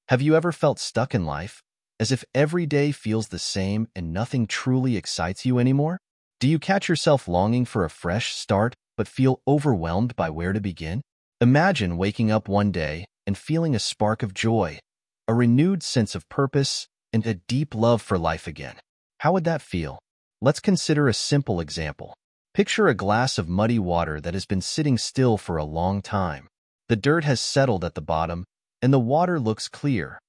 Have you ever felt stuck in life, as if every day feels the same and nothing truly excites you anymore? Do you catch yourself longing for a fresh start but feel overwhelmed by where to begin? Imagine waking up one day and feeling a spark of joy, a renewed sense of purpose, and a deep love for life again. How would that feel? Let's consider a simple example. Picture a glass of muddy water that has been sitting still for a long time. The dirt has settled at the bottom, and the water looks clear.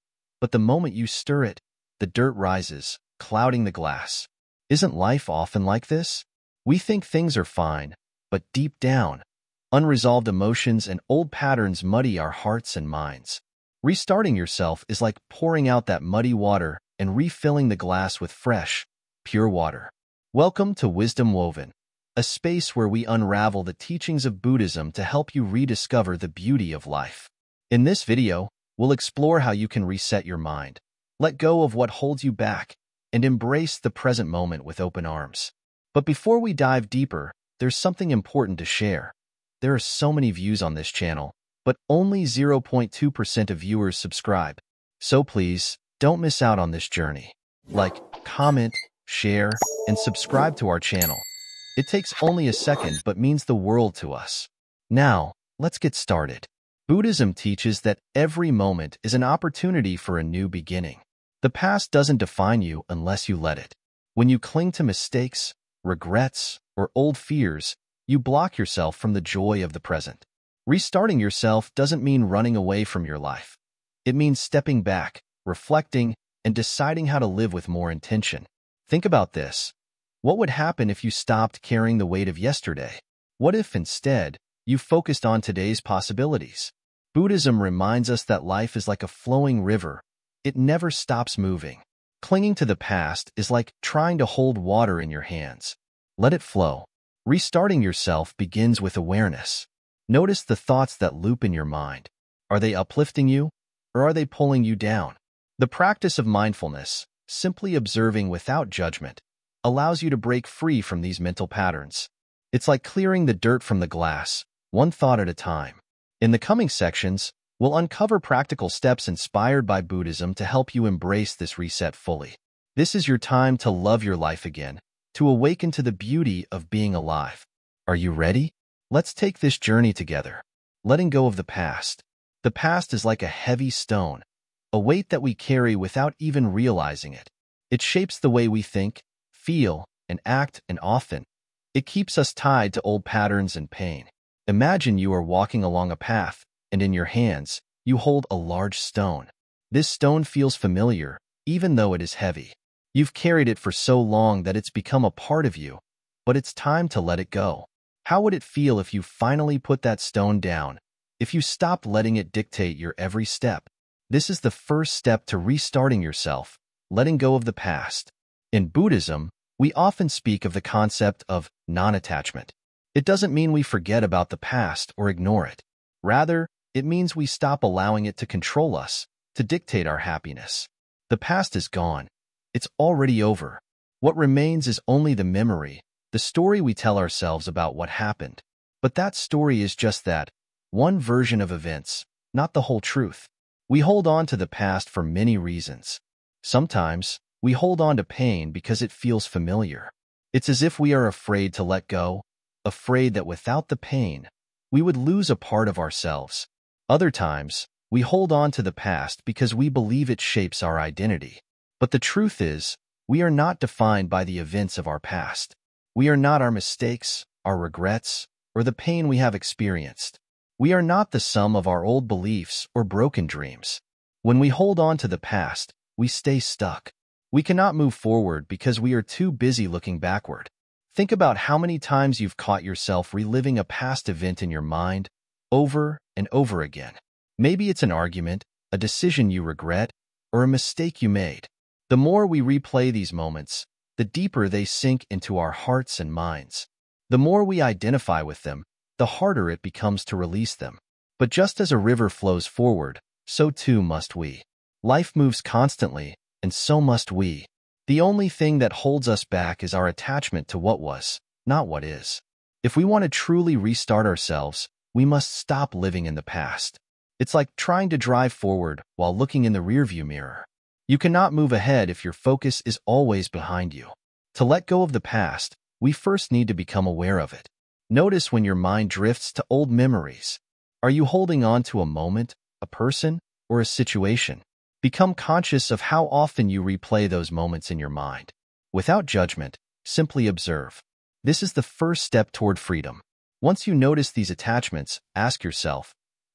But the moment you stir it, the dirt rises, clouding the glass. Isn't life often like this? We think things are fine, but deep down, unresolved emotions and old patterns muddy our hearts and minds. Restarting yourself is like pouring out that muddy water and refilling the glass with fresh, pure water. Welcome to Wisdom Woven, a space where we unravel the teachings of Buddhism to help you rediscover the beauty of life. In this video, we'll explore how you can reset your mind, let go of what holds you back, and embrace the present moment with open arms. But before we dive deeper, there's something important to share. There are so many views on this channel, but only 0.2% of viewers subscribe. So please, don't miss out on this journey. Like, comment, share, and subscribe to our channel. It takes only a second but means the world to us. Now, let's get started. Buddhism teaches that every moment is an opportunity for a new beginning. The past doesn't define you unless you let it. When you cling to mistakes, regrets, or old fears, you block yourself from the joy of the present. Restarting yourself doesn't mean running away from your life. It means stepping back, reflecting, and deciding how to live with more intention. Think about this. What would happen if you stopped carrying the weight of yesterday? What if, instead, you focused on today's possibilities? Buddhism reminds us that life is like a flowing river. It never stops moving. Clinging to the past is like trying to hold water in your hands. Let it flow. Restarting yourself begins with awareness. Notice the thoughts that loop in your mind. Are they uplifting you, or are they pulling you down? The practice of mindfulness, simply observing without judgment, allows you to break free from these mental patterns. It's like clearing the dirt from the glass, one thought at a time. In the coming sections, we'll uncover practical steps inspired by Buddhism to help you embrace this reset fully. This is your time to love your life again, to awaken to the beauty of being alive. Are you ready? Let's take this journey together. Letting go of the past. The past is like a heavy stone, a weight that we carry without even realizing it. It shapes the way we think, feel, and act, and often, it keeps us tied to old patterns and pain. Imagine you are walking along a path, and in your hands, you hold a large stone. This stone feels familiar, even though it is heavy. You've carried it for so long that it's become a part of you, but it's time to let it go. How would it feel if you finally put that stone down, if you stopped letting it dictate your every step? This is the first step to restarting yourself, letting go of the past. In Buddhism, we often speak of the concept of non-attachment. It doesn't mean we forget about the past or ignore it. Rather, it means we stop allowing it to control us, to dictate our happiness. The past is gone. It's already over. What remains is only the memory, the story we tell ourselves about what happened. But that story is just that, one version of events, not the whole truth. We hold on to the past for many reasons. Sometimes, we hold on to pain because it feels familiar. It's as if we are afraid to let go, afraid that without the pain, we would lose a part of ourselves. Other times, we hold on to the past because we believe it shapes our identity. But the truth is, we are not defined by the events of our past. We are not our mistakes, our regrets, or the pain we have experienced. We are not the sum of our old beliefs or broken dreams. When we hold on to the past, we stay stuck. We cannot move forward because we are too busy looking backward. Think about how many times you've caught yourself reliving a past event in your mind, over and over again. Maybe it's an argument, a decision you regret, or a mistake you made. The more we replay these moments, the deeper they sink into our hearts and minds. The more we identify with them, the harder it becomes to release them. But just as a river flows forward, so too must we. Life moves constantly, and so must we. The only thing that holds us back is our attachment to what was, not what is. If we want to truly restart ourselves, we must stop living in the past. It's like trying to drive forward while looking in the rearview mirror. You cannot move ahead if your focus is always behind you. To let go of the past, we first need to become aware of it. Notice when your mind drifts to old memories. Are you holding on to a moment, a person, or a situation? Become conscious of how often you replay those moments in your mind. Without judgment, simply observe. This is the first step toward freedom. Once you notice these attachments, ask yourself,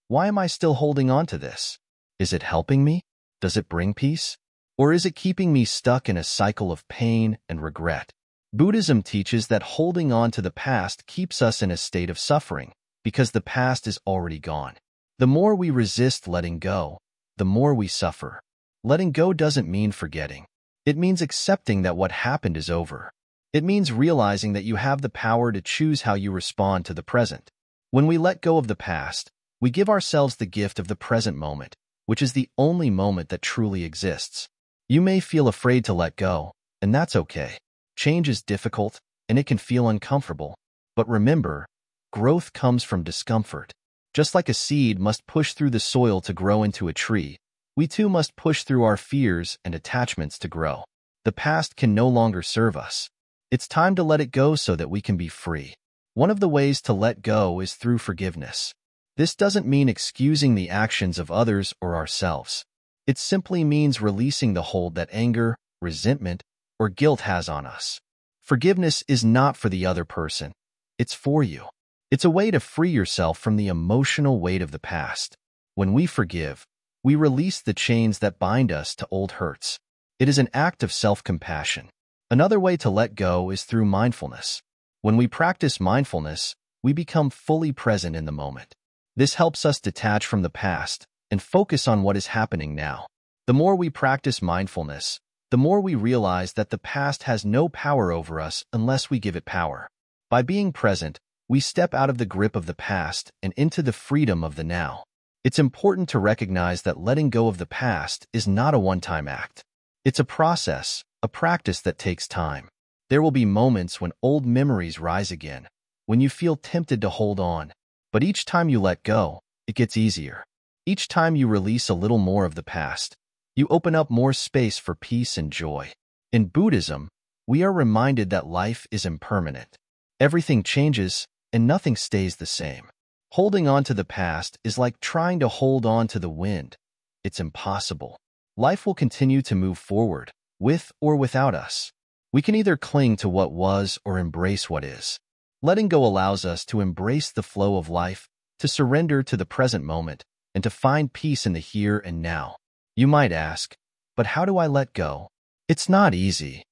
why am I still holding on to this? Is it helping me? Does it bring peace? Or is it keeping me stuck in a cycle of pain and regret? Buddhism teaches that holding on to the past keeps us in a state of suffering because the past is already gone. The more we resist letting go, the more we suffer. Letting go doesn't mean forgetting. It means accepting that what happened is over. It means realizing that you have the power to choose how you respond to the present. When we let go of the past, we give ourselves the gift of the present moment, which is the only moment that truly exists. You may feel afraid to let go, and that's okay. Change is difficult, and it can feel uncomfortable. But remember, growth comes from discomfort. Just like a seed must push through the soil to grow into a tree, we too must push through our fears and attachments to grow. The past can no longer serve us. It's time to let it go so that we can be free. One of the ways to let go is through forgiveness. This doesn't mean excusing the actions of others or ourselves. It simply means releasing the hold that anger, resentment, or guilt has on us. Forgiveness is not for the other person. It's for you. It's a way to free yourself from the emotional weight of the past. When we forgive, we release the chains that bind us to old hurts. It is an act of self-compassion. Another way to let go is through mindfulness. When we practice mindfulness, we become fully present in the moment. This helps us detach from the past and focus on what is happening now. The more we practice mindfulness, the more we realize that the past has no power over us unless we give it power. By being present, we step out of the grip of the past and into the freedom of the now. It's important to recognize that letting go of the past is not a one-time act. It's a process, a practice that takes time. There will be moments when old memories rise again, when you feel tempted to hold on. But each time you let go, it gets easier. Each time you release a little more of the past, you open up more space for peace and joy. In Buddhism, we are reminded that life is impermanent. Everything changes, and nothing stays the same. Holding on to the past is like trying to hold on to the wind. It's impossible. Life will continue to move forward, with or without us. We can either cling to what was or embrace what is. Letting go allows us to embrace the flow of life, to surrender to the present moment, and to find peace in the here and now. You might ask, but how do I let go? It's not easy.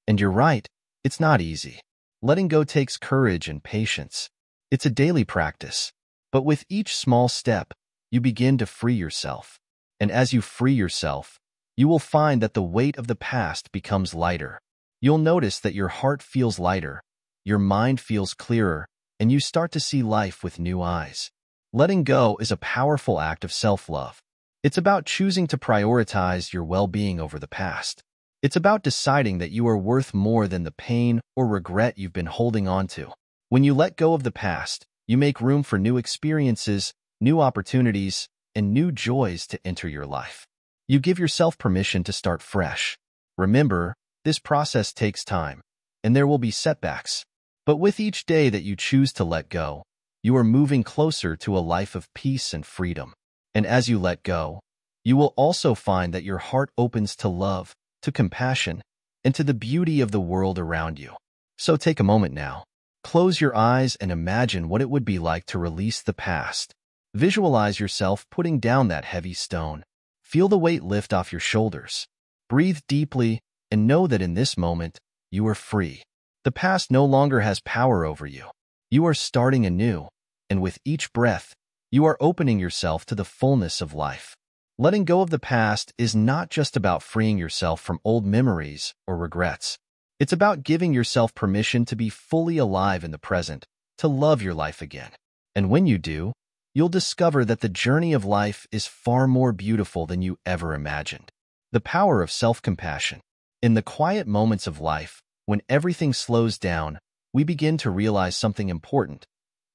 And you're right, it's not easy. Letting go takes courage and patience. It's a daily practice. But with each small step, you begin to free yourself. And as you free yourself, you will find that the weight of the past becomes lighter. You'll notice that your heart feels lighter, your mind feels clearer, and you start to see life with new eyes. Letting go is a powerful act of self-love. It's about choosing to prioritize your well-being over the past. It's about deciding that you are worth more than the pain or regret you've been holding on to. When you let go of the past, you make room for new experiences, new opportunities, and new joys to enter your life. You give yourself permission to start fresh. Remember, this process takes time, and there will be setbacks. But with each day that you choose to let go, you are moving closer to a life of peace and freedom. And as you let go, you will also find that your heart opens to love, to compassion, and to the beauty of the world around you. So take a moment now. Close your eyes and imagine what it would be like to release the past. Visualize yourself putting down that heavy stone. Feel the weight lift off your shoulders. Breathe deeply and know that in this moment, you are free. The past no longer has power over you. You are starting anew, and with each breath, you are opening yourself to the fullness of life. Letting go of the past is not just about freeing yourself from old memories or regrets. It's about giving yourself permission to be fully alive in the present, to love your life again. And when you do, you'll discover that the journey of life is far more beautiful than you ever imagined. The power of self-compassion. In the quiet moments of life, when everything slows down, we begin to realize something important.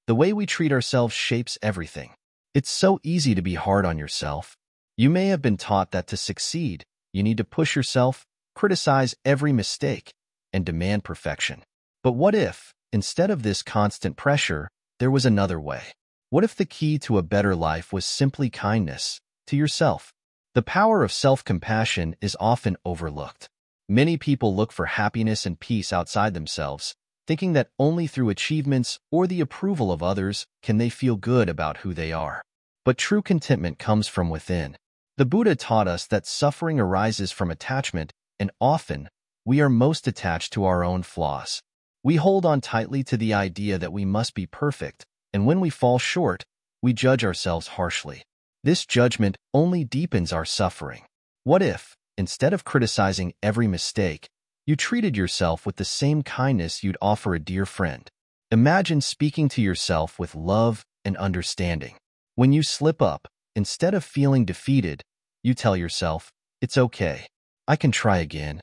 The way we treat ourselves shapes everything. It's so easy to be hard on yourself. You may have been taught that to succeed, you need to push yourself, criticize every mistake, and demand perfection. But what if, instead of this constant pressure, there was another way? What if the key to a better life was simply kindness to yourself? The power of self-compassion is often overlooked. Many people look for happiness and peace outside themselves, thinking that only through achievements or the approval of others can they feel good about who they are. But true contentment comes from within. The Buddha taught us that suffering arises from attachment, and often, we are most attached to our own flaws. We hold on tightly to the idea that we must be perfect, and when we fall short, we judge ourselves harshly. This judgment only deepens our suffering. What if, instead of criticizing every mistake, you treated yourself with the same kindness you'd offer a dear friend? Imagine speaking to yourself with love and understanding. When you slip up, instead of feeling defeated, you tell yourself, "It's okay. I can try again."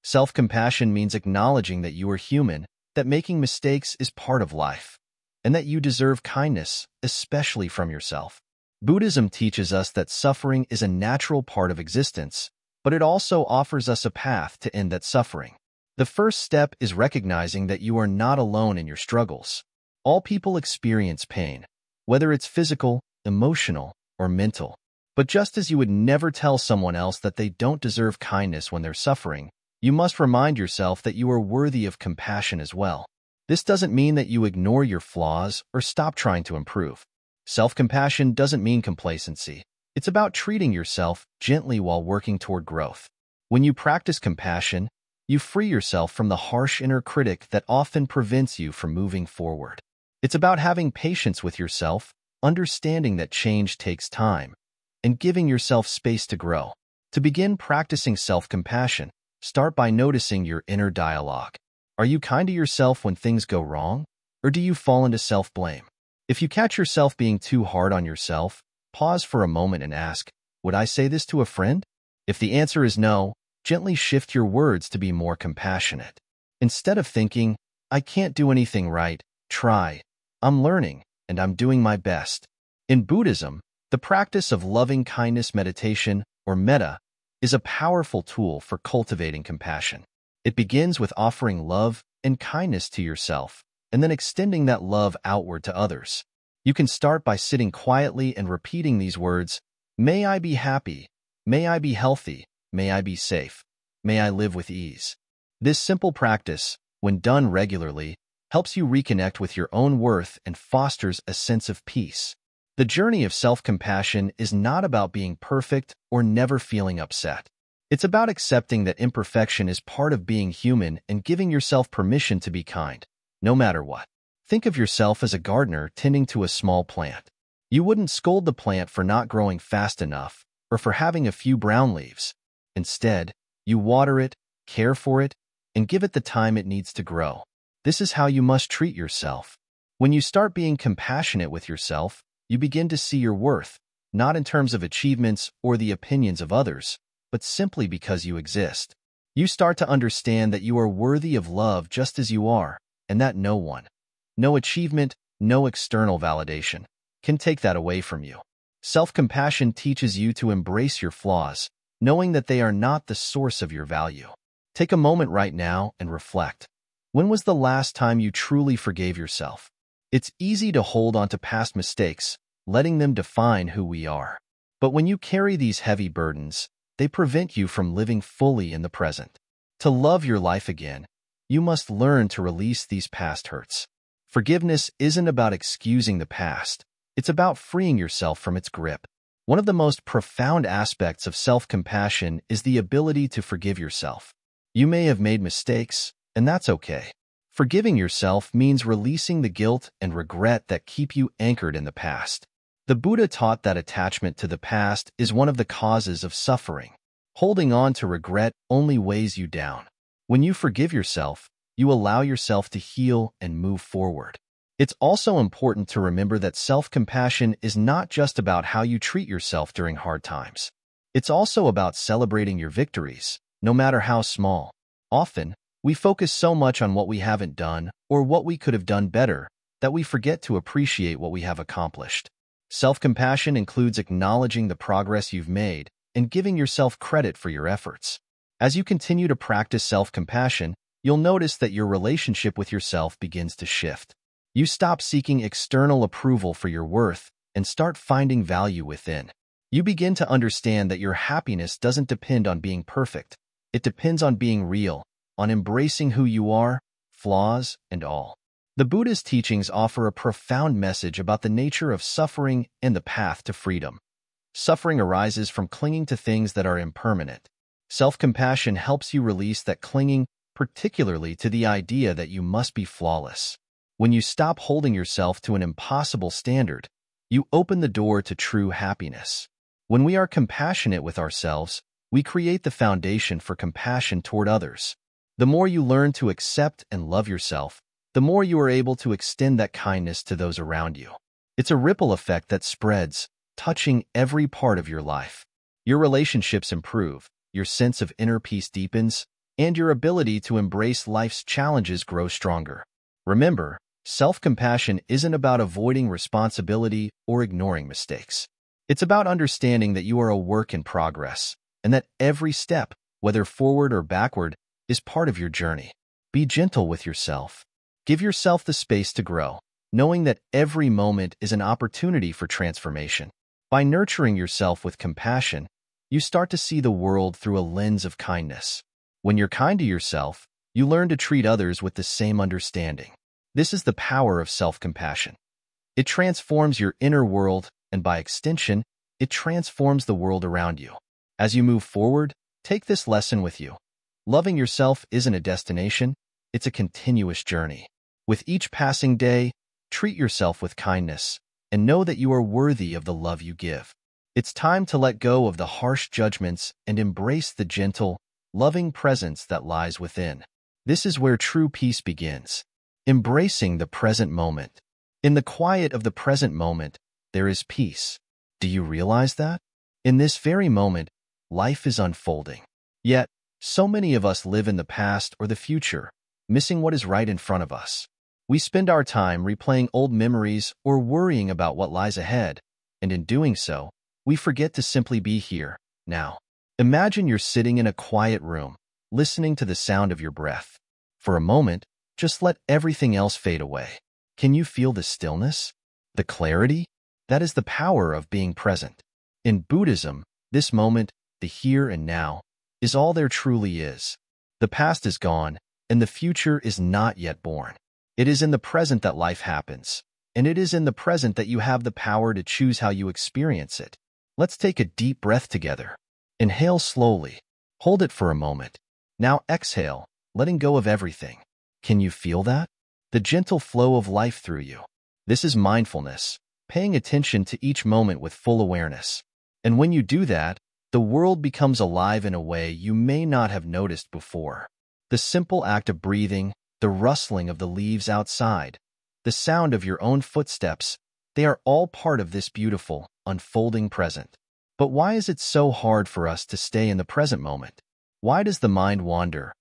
Self-compassion means acknowledging that you are human, that making mistakes is part of life, and that you deserve kindness, especially from yourself. Buddhism teaches us that suffering is a natural part of existence, but it also offers us a path to end that suffering. The first step is recognizing that you are not alone in your struggles. All people experience pain, whether it's physical, emotional, or mental. But just as you would never tell someone else that they don't deserve kindness when they're suffering, you must remind yourself that you are worthy of compassion as well. This doesn't mean that you ignore your flaws or stop trying to improve. Self-compassion doesn't mean complacency. It's about treating yourself gently while working toward growth. When you practice compassion, you free yourself from the harsh inner critic that often prevents you from moving forward. It's about having patience with yourself, understanding that change takes time, and giving yourself space to grow. To begin practicing self-compassion, start by noticing your inner dialogue. Are you kind to yourself when things go wrong, or do you fall into self-blame? If you catch yourself being too hard on yourself, pause for a moment and ask, "Would I say this to a friend?" If the answer is no, gently shift your words to be more compassionate. Instead of thinking, "I can't do anything right," try, "I'm learning, and I'm doing my best." In Buddhism, the practice of loving kindness meditation, or metta, is a powerful tool for cultivating compassion. It begins with offering love and kindness to yourself, and then extending that love outward to others. You can start by sitting quietly and repeating these words: "May I be happy, may I be healthy, may I be safe, may I live with ease." This simple practice, when done regularly, helps you reconnect with your own worth and fosters a sense of peace. The journey of self-compassion is not about being perfect or never feeling upset. It's about accepting that imperfection is part of being human and giving yourself permission to be kind, no matter what. Think of yourself as a gardener tending to a small plant. You wouldn't scold the plant for not growing fast enough or for having a few brown leaves. Instead, you water it, care for it, and give it the time it needs to grow. This is how you must treat yourself. When you start being compassionate with yourself, you begin to see your worth, not in terms of achievements or the opinions of others, but simply because you exist. You start to understand that you are worthy of love just as you are, and that no one, no achievement, no external validation, can take that away from you. Self-compassion teaches you to embrace your flaws, knowing that they are not the source of your value. Take a moment right now and reflect. When was the last time you truly forgave yourself? It's easy to hold on to past mistakes, letting them define who we are. But when you carry these heavy burdens, they prevent you from living fully in the present. To love your life again, you must learn to release these past hurts. Forgiveness isn't about excusing the past. It's about freeing yourself from its grip. One of the most profound aspects of self-compassion is the ability to forgive yourself. You may have made mistakes, and that's okay. Forgiving yourself means releasing the guilt and regret that keep you anchored in the past. The Buddha taught that attachment to the past is one of the causes of suffering. Holding on to regret only weighs you down. When you forgive yourself, you allow yourself to heal and move forward. It's also important to remember that self-compassion is not just about how you treat yourself during hard times. It's also about celebrating your victories, no matter how small. Often, we focus so much on what we haven't done or what we could have done better that we forget to appreciate what we have accomplished. Self-compassion includes acknowledging the progress you've made and giving yourself credit for your efforts. As you continue to practice self-compassion, you'll notice that your relationship with yourself begins to shift. You stop seeking external approval for your worth and start finding value within. You begin to understand that your happiness doesn't depend on being perfect. It depends on being real, on embracing who you are, flaws and all. The Buddhist teachings offer a profound message about the nature of suffering and the path to freedom. Suffering arises from clinging to things that are impermanent. Self-compassion helps you release that clinging, particularly to the idea that you must be flawless. When you stop holding yourself to an impossible standard, you open the door to true happiness. When we are compassionate with ourselves, we create the foundation for compassion toward others. The more you learn to accept and love yourself, the more you are able to extend that kindness to those around you. It's a ripple effect that spreads, touching every part of your life. Your relationships improve, your sense of inner peace deepens, and your ability to embrace life's challenges grows stronger. Remember, self-compassion isn't about avoiding responsibility or ignoring mistakes. It's about understanding that you are a work in progress, and that every step, whether forward or backward, is part of your journey. Be gentle with yourself. Give yourself the space to grow, knowing that every moment is an opportunity for transformation. By nurturing yourself with compassion, you start to see the world through a lens of kindness. When you're kind to yourself, you learn to treat others with the same understanding. This is the power of self-compassion. It transforms your inner world, and by extension, it transforms the world around you. As you move forward, take this lesson with you. Loving yourself isn't a destination, it's a continuous journey. With each passing day, treat yourself with kindness, and know that you are worthy of the love you give. It's time to let go of the harsh judgments and embrace the gentle, loving presence that lies within. This is where true peace begins. Embracing the present moment. In the quiet of the present moment, there is peace. Do you realize that? In this very moment, life is unfolding. Yet, so many of us live in the past or the future, missing what is right in front of us. We spend our time replaying old memories or worrying about what lies ahead, and in doing so, we forget to simply be here, now. Imagine you're sitting in a quiet room, listening to the sound of your breath. For a moment, just let everything else fade away. Can you feel the stillness? The clarity? That is the power of being present. In Buddhism, this moment, the here and now, is all there truly is. The past is gone, and the future is not yet born. It is in the present that life happens, and it is in the present that you have the power to choose how you experience it. Let's take a deep breath together. Inhale slowly. Hold it for a moment. Now exhale, letting go of everything. Can you feel that? The gentle flow of life through you. This is mindfulness, paying attention to each moment with full awareness. And when you do that, the world becomes alive in a way you may not have noticed before. The simple act of breathing, the rustling of the leaves outside, the sound of your own footsteps, they are all part of this beautiful, unfolding present. But why is it so hard for us to stay in the present moment? Why does the mind wander,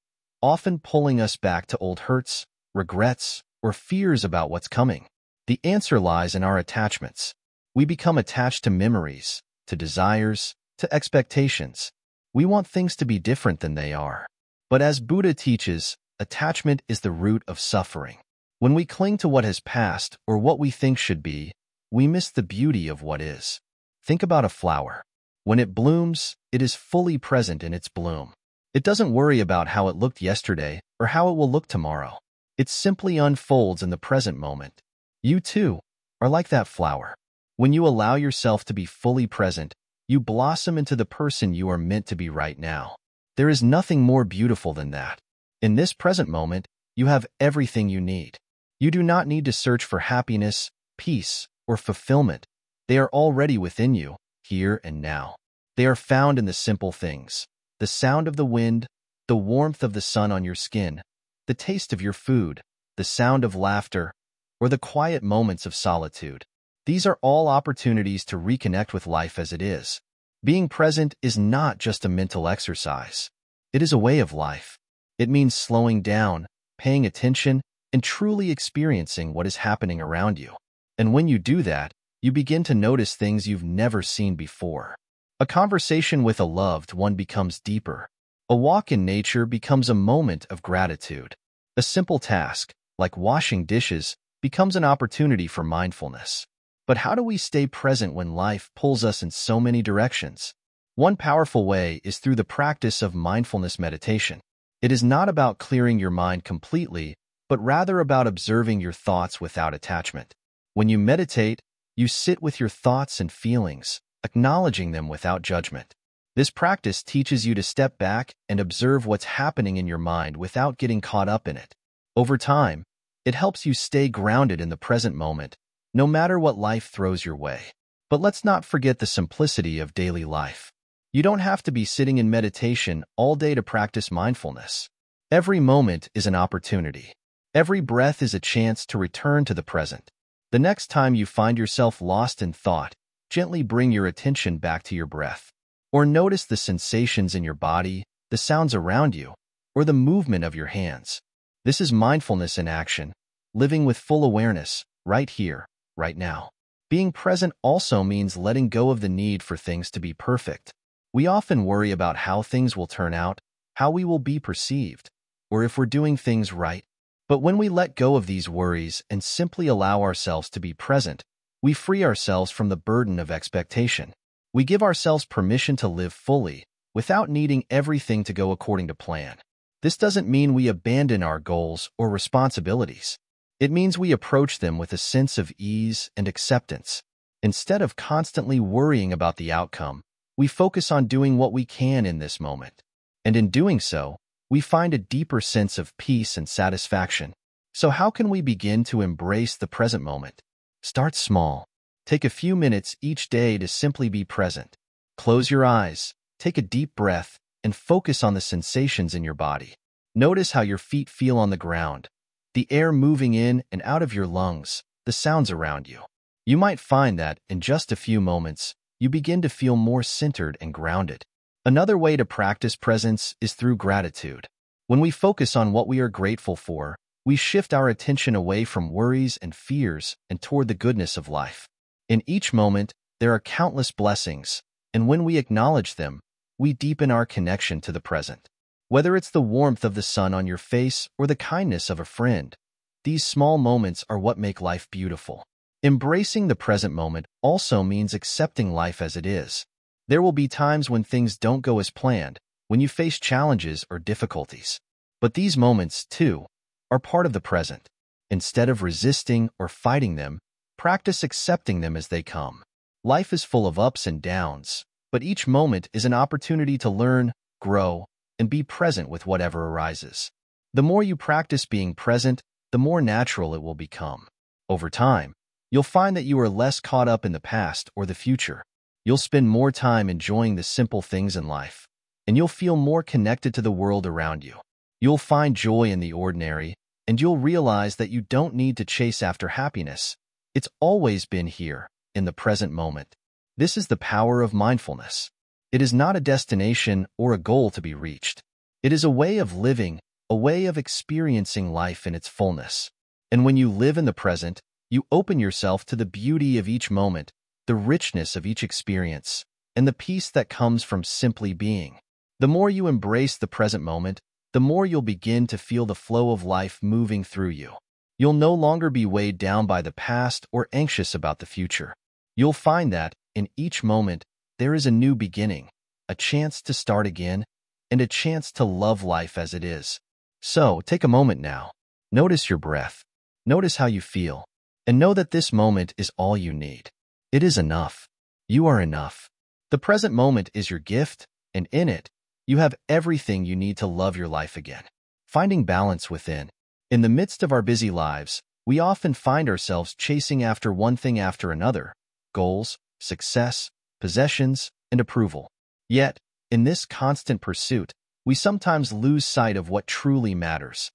often pulling us back to old hurts, regrets, or fears about what's coming? The answer lies in our attachments. We become attached to memories, to desires, to expectations. We want things to be different than they are. But as Buddha teaches, attachment is the root of suffering. When we cling to what has passed or what we think should be, we miss the beauty of what is. Think about a flower. When it blooms, it is fully present in its bloom. It doesn't worry about how it looked yesterday or how it will look tomorrow. It simply unfolds in the present moment. You too are like that flower. When you allow yourself to be fully present, you blossom into the person you are meant to be right now. There is nothing more beautiful than that. In this present moment, you have everything you need. You do not need to search for happiness, peace, or fulfillment. They are already within you, here and now. They are found in the simple things: the sound of the wind, the warmth of the sun on your skin, the taste of your food, the sound of laughter, or the quiet moments of solitude. These are all opportunities to reconnect with life as it is. Being present is not just a mental exercise. It is a way of life. It means slowing down, paying attention, and truly experiencing what is happening around you. And when you do that, You begin to notice things you've never seen before. A conversation with a loved one becomes deeper. A walk in nature becomes a moment of gratitude. A simple task, like washing dishes, becomes an opportunity for mindfulness. But how do we stay present when life pulls us in so many directions? One powerful way is through the practice of mindfulness meditation. It is not about clearing your mind completely, but rather about observing your thoughts without attachment. When you meditate, you sit with your thoughts and feelings, acknowledging them without judgment. This practice teaches you to step back and observe what's happening in your mind without getting caught up in it. Over time, it helps you stay grounded in the present moment, no matter what life throws your way. But let's not forget the simplicity of daily life. You don't have to be sitting in meditation all day to practice mindfulness. Every moment is an opportunity. Every breath is a chance to return to the present. The next time you find yourself lost in thought, gently bring your attention back to your breath. Or notice the sensations in your body, the sounds around you, or the movement of your hands. This is mindfulness in action, living with full awareness, right here, right now. Being present also means letting go of the need for things to be perfect. We often worry about how things will turn out, how we will be perceived, or if we're doing things right. But when we let go of these worries and simply allow ourselves to be present, we free ourselves from the burden of expectation. We give ourselves permission to live fully, without needing everything to go according to plan. This doesn't mean we abandon our goals or responsibilities. It means we approach them with a sense of ease and acceptance. Instead of constantly worrying about the outcome, we focus on doing what we can in this moment. And in doing so, we find a deeper sense of peace and satisfaction. So how can we begin to embrace the present moment? Start small. Take a few minutes each day to simply be present. Close your eyes, take a deep breath, and focus on the sensations in your body. Notice how your feet feel on the ground, the air moving in and out of your lungs, the sounds around you. You might find that, in just a few moments, you begin to feel more centered and grounded. Another way to practice presence is through gratitude. When we focus on what we are grateful for, we shift our attention away from worries and fears and toward the goodness of life. In each moment, there are countless blessings, and when we acknowledge them, we deepen our connection to the present. Whether it's the warmth of the sun on your face or the kindness of a friend, these small moments are what make life beautiful. Embracing the present moment also means accepting life as it is. There will be times when things don't go as planned, when you face challenges or difficulties. But these moments, too, are part of the present. Instead of resisting or fighting them, practice accepting them as they come. Life is full of ups and downs, but each moment is an opportunity to learn, grow, and be present with whatever arises. The more you practice being present, the more natural it will become. Over time, you'll find that you are less caught up in the past or the future. You'll spend more time enjoying the simple things in life, and you'll feel more connected to the world around you. You'll find joy in the ordinary, and you'll realize that you don't need to chase after happiness. It's always been here, in the present moment. This is the power of mindfulness. It is not a destination or a goal to be reached. It is a way of living, a way of experiencing life in its fullness. And when you live in the present, you open yourself to the beauty of each moment, the richness of each experience, and the peace that comes from simply being. The more you embrace the present moment, the more you'll begin to feel the flow of life moving through you. You'll no longer be weighed down by the past or anxious about the future. You'll find that, in each moment, there is a new beginning, a chance to start again, and a chance to love life as it is. So, take a moment now. Notice your breath. Notice how you feel. And know that this moment is all you need. It is enough. You are enough. The present moment is your gift, and in it, you have everything you need to love your life again. Finding balance within. In the midst of our busy lives, we often find ourselves chasing after one thing after another: goals, success, possessions, and approval. Yet, in this constant pursuit, we sometimes lose sight of what truly matters: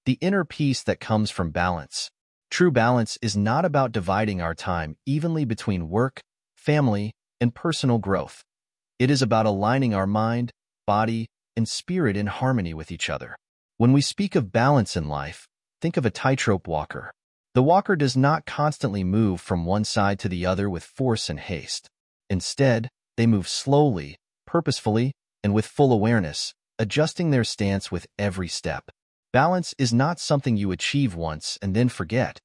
the inner peace that comes from balance. True balance is not about dividing our time evenly between work, family, and personal growth. It is about aligning our mind, body, and spirit in harmony with each other. When we speak of balance in life, think of a tightrope walker. The walker does not constantly move from one side to the other with force and haste. Instead, they move slowly, purposefully, and with full awareness, adjusting their stance with every step. Balance is not something you achieve once and then forget.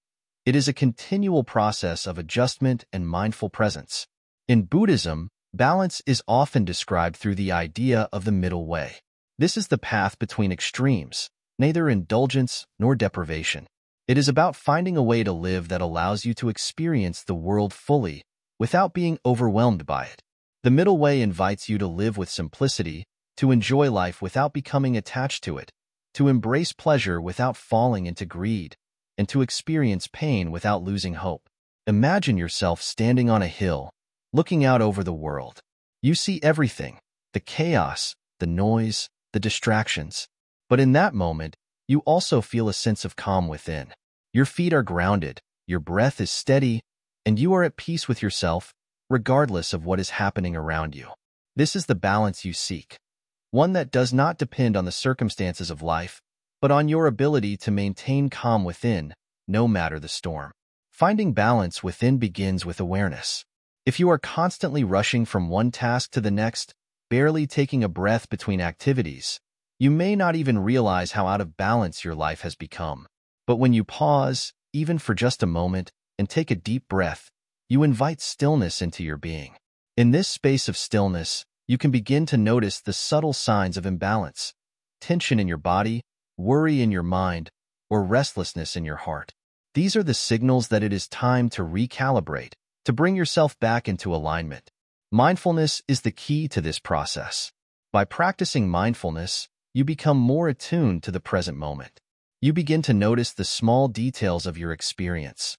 It is a continual process of adjustment and mindful presence. In Buddhism, balance is often described through the idea of the middle way. This is the path between extremes, neither indulgence nor deprivation. It is about finding a way to live that allows you to experience the world fully without being overwhelmed by it. The middle way invites you to live with simplicity, to enjoy life without becoming attached to it, to embrace pleasure without falling into greed, and to experience pain without losing hope. Imagine yourself standing on a hill, looking out over the world. You see everything, the chaos, the noise, the distractions. But in that moment, you also feel a sense of calm within. Your feet are grounded, your breath is steady, and you are at peace with yourself, regardless of what is happening around you. This is the balance you seek, one that does not depend on the circumstances of life, but on your ability to maintain calm within, no matter the storm. Finding balance within begins with awareness. If you are constantly rushing from one task to the next, barely taking a breath between activities, you may not even realize how out of balance your life has become. But when you pause, even for just a moment, and take a deep breath, you invite stillness into your being. In this space of stillness, you can begin to notice the subtle signs of imbalance, tension in your body, worry in your mind, or restlessness in your heart. These are the signals that it is time to recalibrate, to bring yourself back into alignment. Mindfulness is the key to this process. By practicing mindfulness, you become more attuned to the present moment. You begin to notice the small details of your experience.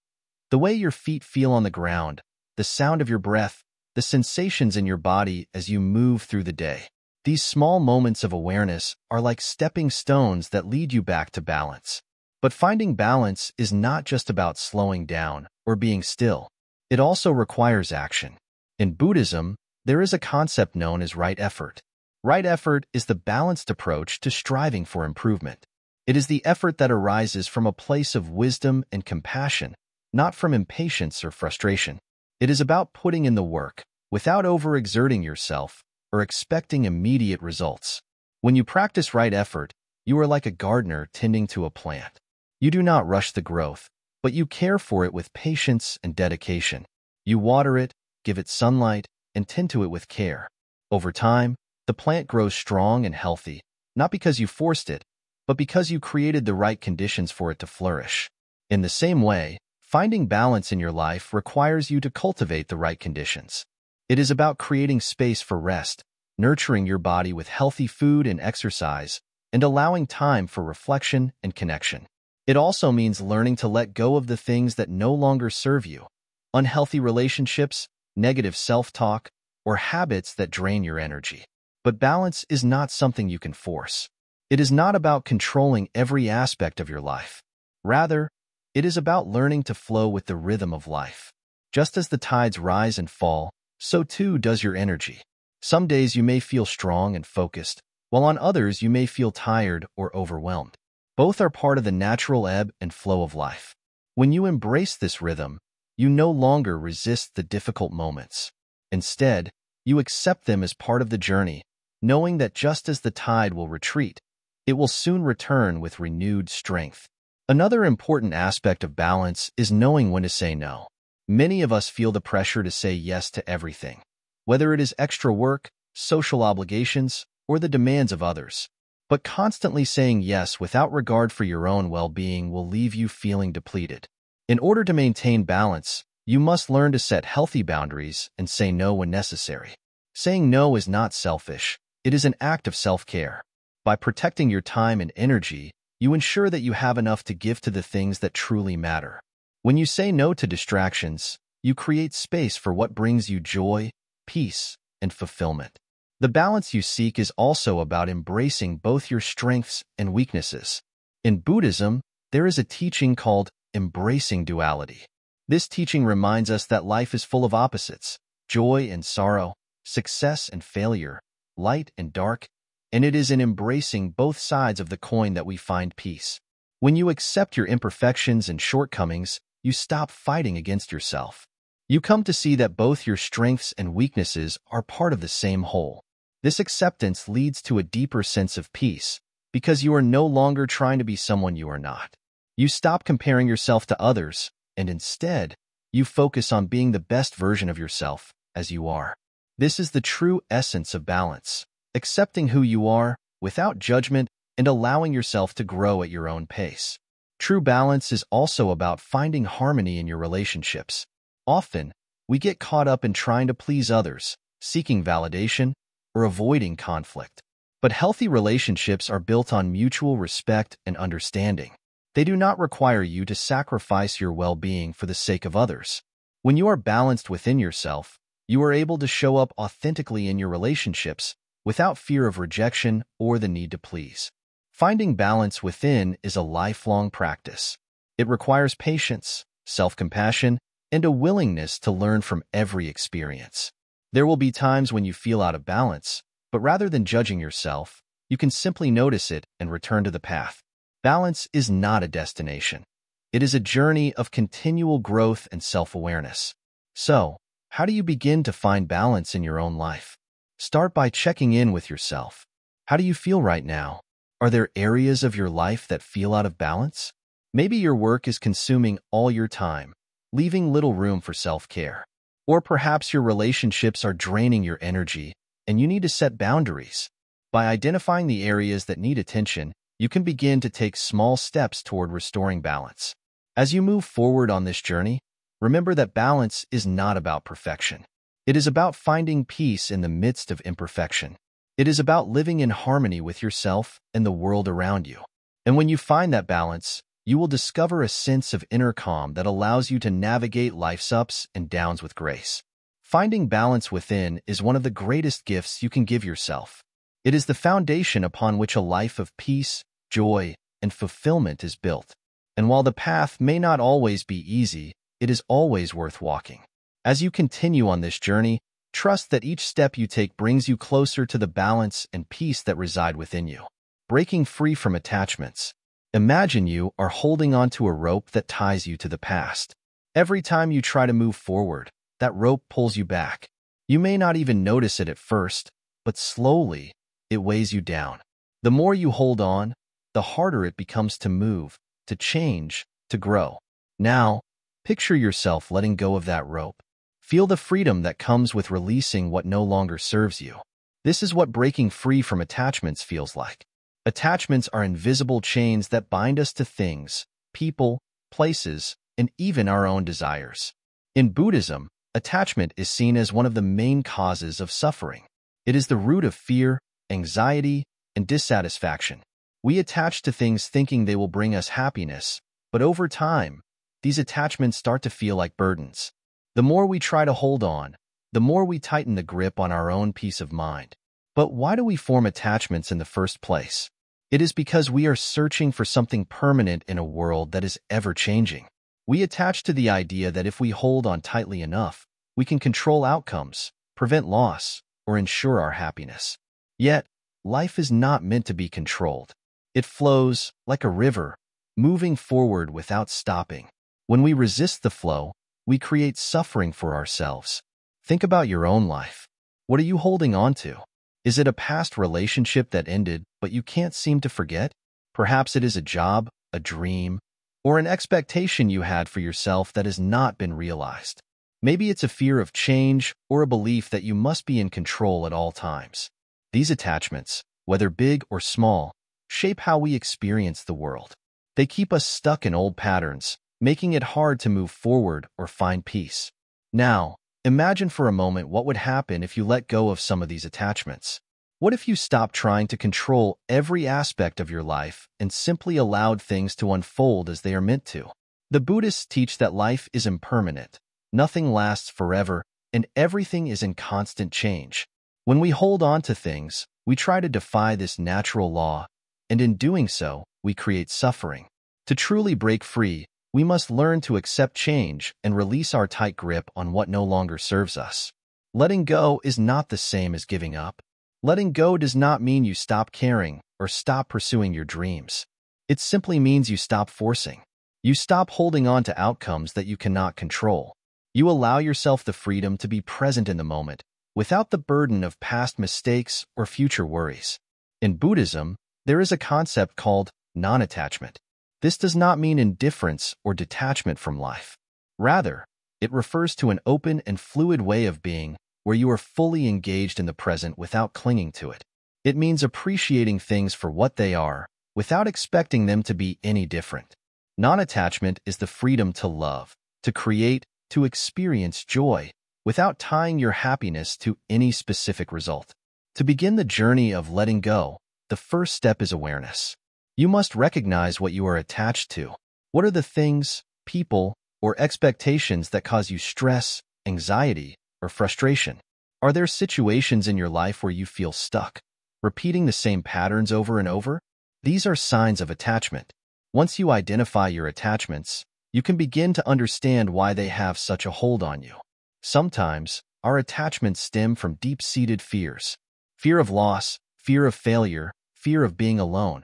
The way your feet feel on the ground, the sound of your breath, the sensations in your body as you move through the day. These small moments of awareness are like stepping stones that lead you back to balance. But finding balance is not just about slowing down or being still. It also requires action. In Buddhism, there is a concept known as right effort. Right effort is the balanced approach to striving for improvement. It is the effort that arises from a place of wisdom and compassion, not from impatience or frustration. It is about putting in the work, without overexerting yourself or expecting immediate results. When you practice right effort, you are like a gardener tending to a plant. You do not rush the growth, but you care for it with patience and dedication. You water it, give it sunlight, and tend to it with care. Over time, the plant grows strong and healthy, not because you forced it, but because you created the right conditions for it to flourish. In the same way, finding balance in your life requires you to cultivate the right conditions. It is about creating space for rest, nurturing your body with healthy food and exercise, and allowing time for reflection and connection. It also means learning to let go of the things that no longer serve you, unhealthy relationships, negative self-talk, or habits that drain your energy. But balance is not something you can force. It is not about controlling every aspect of your life. Rather, it is about learning to flow with the rhythm of life. Just as the tides rise and fall, so too does your energy. Some days you may feel strong and focused, while on others you may feel tired or overwhelmed. Both are part of the natural ebb and flow of life. When you embrace this rhythm, you no longer resist the difficult moments. Instead, you accept them as part of the journey, knowing that just as the tide will retreat, it will soon return with renewed strength. Another important aspect of balance is knowing when to say no. Many of us feel the pressure to say yes to everything, whether it is extra work, social obligations, or the demands of others. But constantly saying yes without regard for your own well-being will leave you feeling depleted. In order to maintain balance, you must learn to set healthy boundaries and say no when necessary. Saying no is not selfish. It is an act of self-care. By protecting your time and energy, you ensure that you have enough to give to the things that truly matter. When you say no to distractions, you create space for what brings you joy, peace, and fulfillment. The balance you seek is also about embracing both your strengths and weaknesses. In Buddhism, there is a teaching called embracing duality. This teaching reminds us that life is full of opposites, joy and sorrow, success and failure, light and dark, and it is in embracing both sides of the coin that we find peace. When you accept your imperfections and shortcomings, you stop fighting against yourself. You come to see that both your strengths and weaknesses are part of the same whole. This acceptance leads to a deeper sense of peace, because you are no longer trying to be someone you are not. You stop comparing yourself to others, and instead, you focus on being the best version of yourself as you are. This is the true essence of balance, accepting who you are without judgment and allowing yourself to grow at your own pace. True balance is also about finding harmony in your relationships. Often, we get caught up in trying to please others, seeking validation, or avoiding conflict. But healthy relationships are built on mutual respect and understanding. They do not require you to sacrifice your well-being for the sake of others. When you are balanced within yourself, you are able to show up authentically in your relationships without fear of rejection or the need to please. Finding balance within is a lifelong practice. It requires patience, self-compassion, and a willingness to learn from every experience. There will be times when you feel out of balance, but rather than judging yourself, you can simply notice it and return to the path. Balance is not a destination. It is a journey of continual growth and self-awareness. So, how do you begin to find balance in your own life? Start by checking in with yourself. How do you feel right now? Are there areas of your life that feel out of balance? Maybe your work is consuming all your time, leaving little room for self-care. Or perhaps your relationships are draining your energy, and you need to set boundaries. By identifying the areas that need attention, you can begin to take small steps toward restoring balance. As you move forward on this journey, remember that balance is not about perfection. It is about finding peace in the midst of imperfection. It is about living in harmony with yourself and the world around you. And when you find that balance, you will discover a sense of inner calm that allows you to navigate life's ups and downs with grace. Finding balance within is one of the greatest gifts you can give yourself. It is the foundation upon which a life of peace, joy, and fulfillment is built. And while the path may not always be easy, it is always worth walking. As you continue on this journey, trust that each step you take brings you closer to the balance and peace that reside within you. Breaking free from attachments. Imagine you are holding onto a rope that ties you to the past. Every time you try to move forward, that rope pulls you back. You may not even notice it at first, but slowly, it weighs you down. The more you hold on, the harder it becomes to move, to change, to grow. Now, picture yourself letting go of that rope. Feel the freedom that comes with releasing what no longer serves you. This is what breaking free from attachments feels like. Attachments are invisible chains that bind us to things, people, places, and even our own desires. In Buddhism, attachment is seen as one of the main causes of suffering. It is the root of fear, anxiety, and dissatisfaction. We attach to things thinking they will bring us happiness, but over time, these attachments start to feel like burdens. The more we try to hold on, the more we tighten the grip on our own peace of mind. But why do we form attachments in the first place? It is because we are searching for something permanent in a world that is ever-changing. We attach to the idea that if we hold on tightly enough, we can control outcomes, prevent loss, or ensure our happiness. Yet, life is not meant to be controlled. It flows like a river, moving forward without stopping. When we resist the flow, we create suffering for ourselves. Think about your own life. What are you holding on to? Is it a past relationship that ended, but you can't seem to forget? Perhaps it is a job, a dream, or an expectation you had for yourself that has not been realized. Maybe it's a fear of change or a belief that you must be in control at all times. These attachments, whether big or small, shape how we experience the world. They keep us stuck in old patterns, making it hard to move forward or find peace. Now, imagine for a moment what would happen if you let go of some of these attachments. What if you stopped trying to control every aspect of your life and simply allowed things to unfold as they are meant to? The Buddhists teach that life is impermanent, nothing lasts forever, and everything is in constant change. When we hold on to things, we try to defy this natural law, and in doing so, we create suffering. To truly break free, we must learn to accept change and release our tight grip on what no longer serves us. Letting go is not the same as giving up. Letting go does not mean you stop caring or stop pursuing your dreams. It simply means you stop forcing. You stop holding on to outcomes that you cannot control. You allow yourself the freedom to be present in the moment, without the burden of past mistakes or future worries. In Buddhism, there is a concept called non-attachment. This does not mean indifference or detachment from life. Rather, it refers to an open and fluid way of being where you are fully engaged in the present without clinging to it. It means appreciating things for what they are, without expecting them to be any different. Non-attachment is the freedom to love, to create, to experience joy, without tying your happiness to any specific result. To begin the journey of letting go, the first step is awareness. You must recognize what you are attached to. What are the things, people, or expectations that cause you stress, anxiety, or frustration? Are there situations in your life where you feel stuck, repeating the same patterns over and over? These are signs of attachment. Once you identify your attachments, you can begin to understand why they have such a hold on you. Sometimes, our attachments stem from deep-seated fears. Fear of loss, fear of failure, fear of being alone.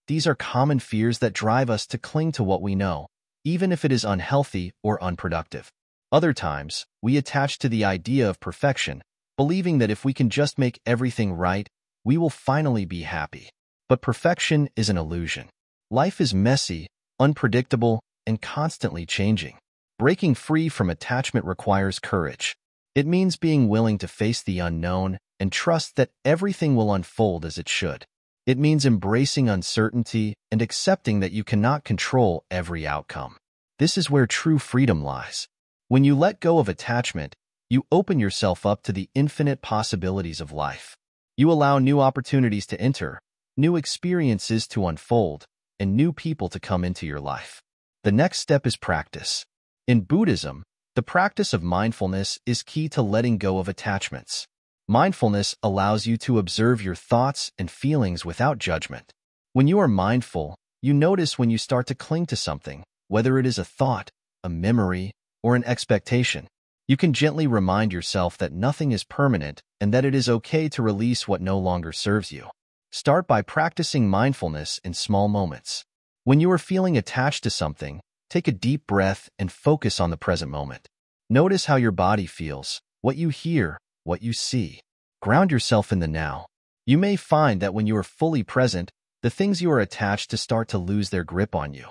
These are common fears that drive us to cling to what we know, even if it is unhealthy or unproductive. Other times, we attach to the idea of perfection, believing that if we can just make everything right, we will finally be happy. But perfection is an illusion. Life is messy, unpredictable, and constantly changing. Breaking free from attachment requires courage. It means being willing to face the unknown and trust that everything will unfold as it should. It means embracing uncertainty and accepting that you cannot control every outcome. This is where true freedom lies. When you let go of attachment, you open yourself up to the infinite possibilities of life. You allow new opportunities to enter, new experiences to unfold, and new people to come into your life. The next step is practice. In Buddhism, the practice of mindfulness is key to letting go of attachments. Mindfulness allows you to observe your thoughts and feelings without judgment. When you are mindful, you notice when you start to cling to something, whether it is a thought, a memory, or an expectation. You can gently remind yourself that nothing is permanent and that it is okay to release what no longer serves you. Start by practicing mindfulness in small moments. When you are feeling attached to something, take a deep breath and focus on the present moment. Notice how your body feels, what you hear, what you see. Ground yourself in the now. You may find that when you are fully present, the things you are attached to start to lose their grip on you.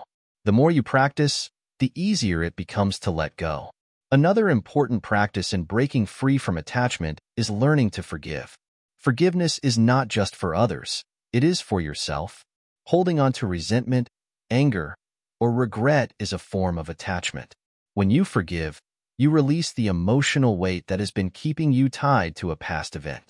The more you practice, the easier it becomes to let go. Another important practice in breaking free from attachment is learning to forgive. Forgiveness is not just for others, it is for yourself. Holding on to resentment, anger, or regret is a form of attachment. When you forgive, you release the emotional weight that has been keeping you tied to a past event.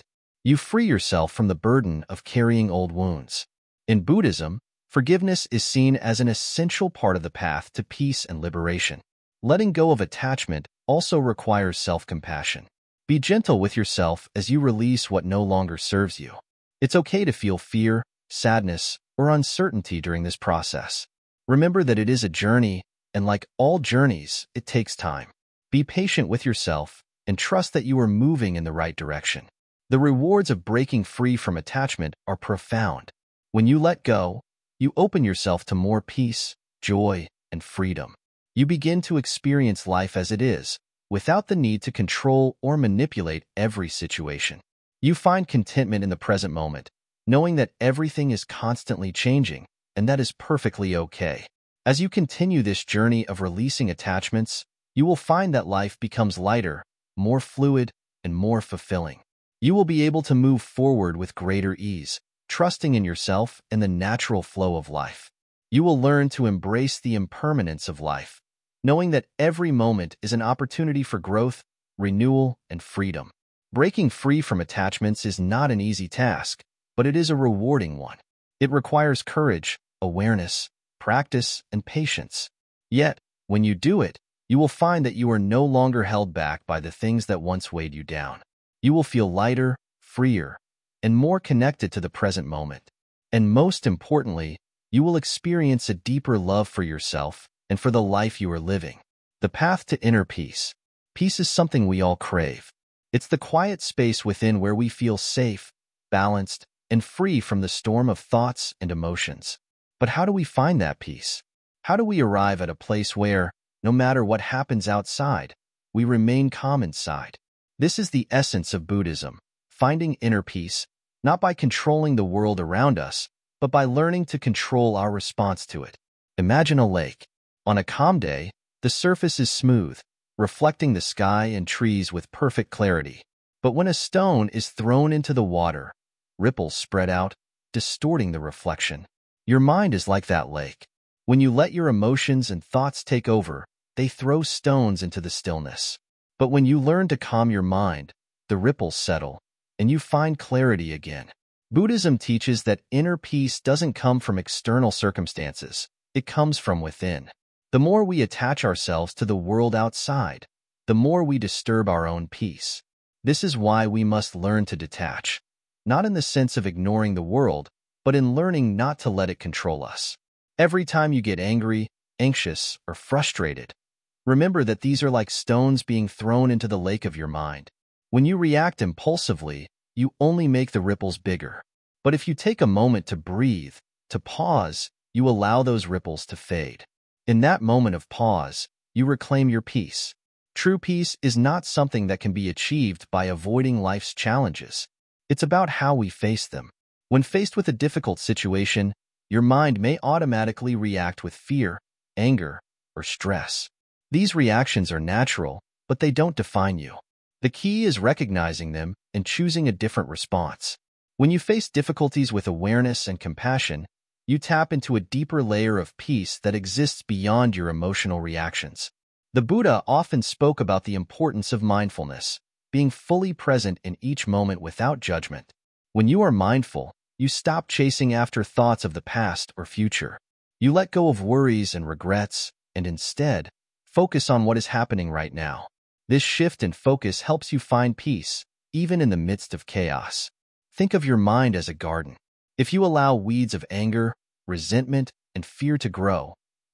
You free yourself from the burden of carrying old wounds. In Buddhism, forgiveness is seen as an essential part of the path to peace and liberation. Letting go of attachment also requires self-compassion. Be gentle with yourself as you release what no longer serves you. It's okay to feel fear, sadness, or uncertainty during this process. Remember that it is a journey, and like all journeys, it takes time. Be patient with yourself and trust that you are moving in the right direction. The rewards of breaking free from attachment are profound. When you let go, you open yourself to more peace, joy, and freedom. You begin to experience life as it is, without the need to control or manipulate every situation. You find contentment in the present moment, knowing that everything is constantly changing, and that is perfectly okay. As you continue this journey of releasing attachments, you will find that life becomes lighter, more fluid, and more fulfilling. You will be able to move forward with greater ease, trusting in yourself and the natural flow of life. You will learn to embrace the impermanence of life, knowing that every moment is an opportunity for growth, renewal, and freedom. Breaking free from attachments is not an easy task, but it is a rewarding one. It requires courage, awareness, practice, and patience. Yet, when you do it, you will find that you are no longer held back by the things that once weighed you down. You will feel lighter, freer, and more connected to the present moment. And most importantly, you will experience a deeper love for yourself and for the life you are living. The path to inner peace. Peace is something we all crave. It's the quiet space within where we feel safe, balanced, and free from the storm of thoughts and emotions. But how do we find that peace? How do we arrive at a place where, no matter what happens outside, we remain calm inside? This is the essence of Buddhism, finding inner peace, not by controlling the world around us, but by learning to control our response to it. Imagine a lake. On a calm day, the surface is smooth, reflecting the sky and trees with perfect clarity. But when a stone is thrown into the water, ripples spread out, distorting the reflection. Your mind is like that lake. When you let your emotions and thoughts take over, they throw stones into the stillness. But when you learn to calm your mind, the ripples settle, and you find clarity again. Buddhism teaches that inner peace doesn't come from external circumstances. It comes from within. The more we attach ourselves to the world outside, the more we disturb our own peace. This is why we must learn to detach, not in the sense of ignoring the world, but in learning not to let it control us. Every time you get angry, anxious, or frustrated, remember that these are like stones being thrown into the lake of your mind. When you react impulsively, you only make the ripples bigger. But if you take a moment to breathe, to pause, you allow those ripples to fade. In that moment of pause, you reclaim your peace. True peace is not something that can be achieved by avoiding life's challenges. It's about how we face them. When faced with a difficult situation, your mind may automatically react with fear, anger, or stress. These reactions are natural, but they don't define you. The key is recognizing them and choosing a different response. When you face difficulties with awareness and compassion, you tap into a deeper layer of peace that exists beyond your emotional reactions. The Buddha often spoke about the importance of mindfulness, being fully present in each moment without judgment. When you are mindful, you stop chasing after thoughts of the past or future. You let go of worries and regrets, and instead, focus on what is happening right now. This shift in focus helps you find peace, even in the midst of chaos. Think of your mind as a garden. If you allow weeds of anger, resentment, and fear to grow,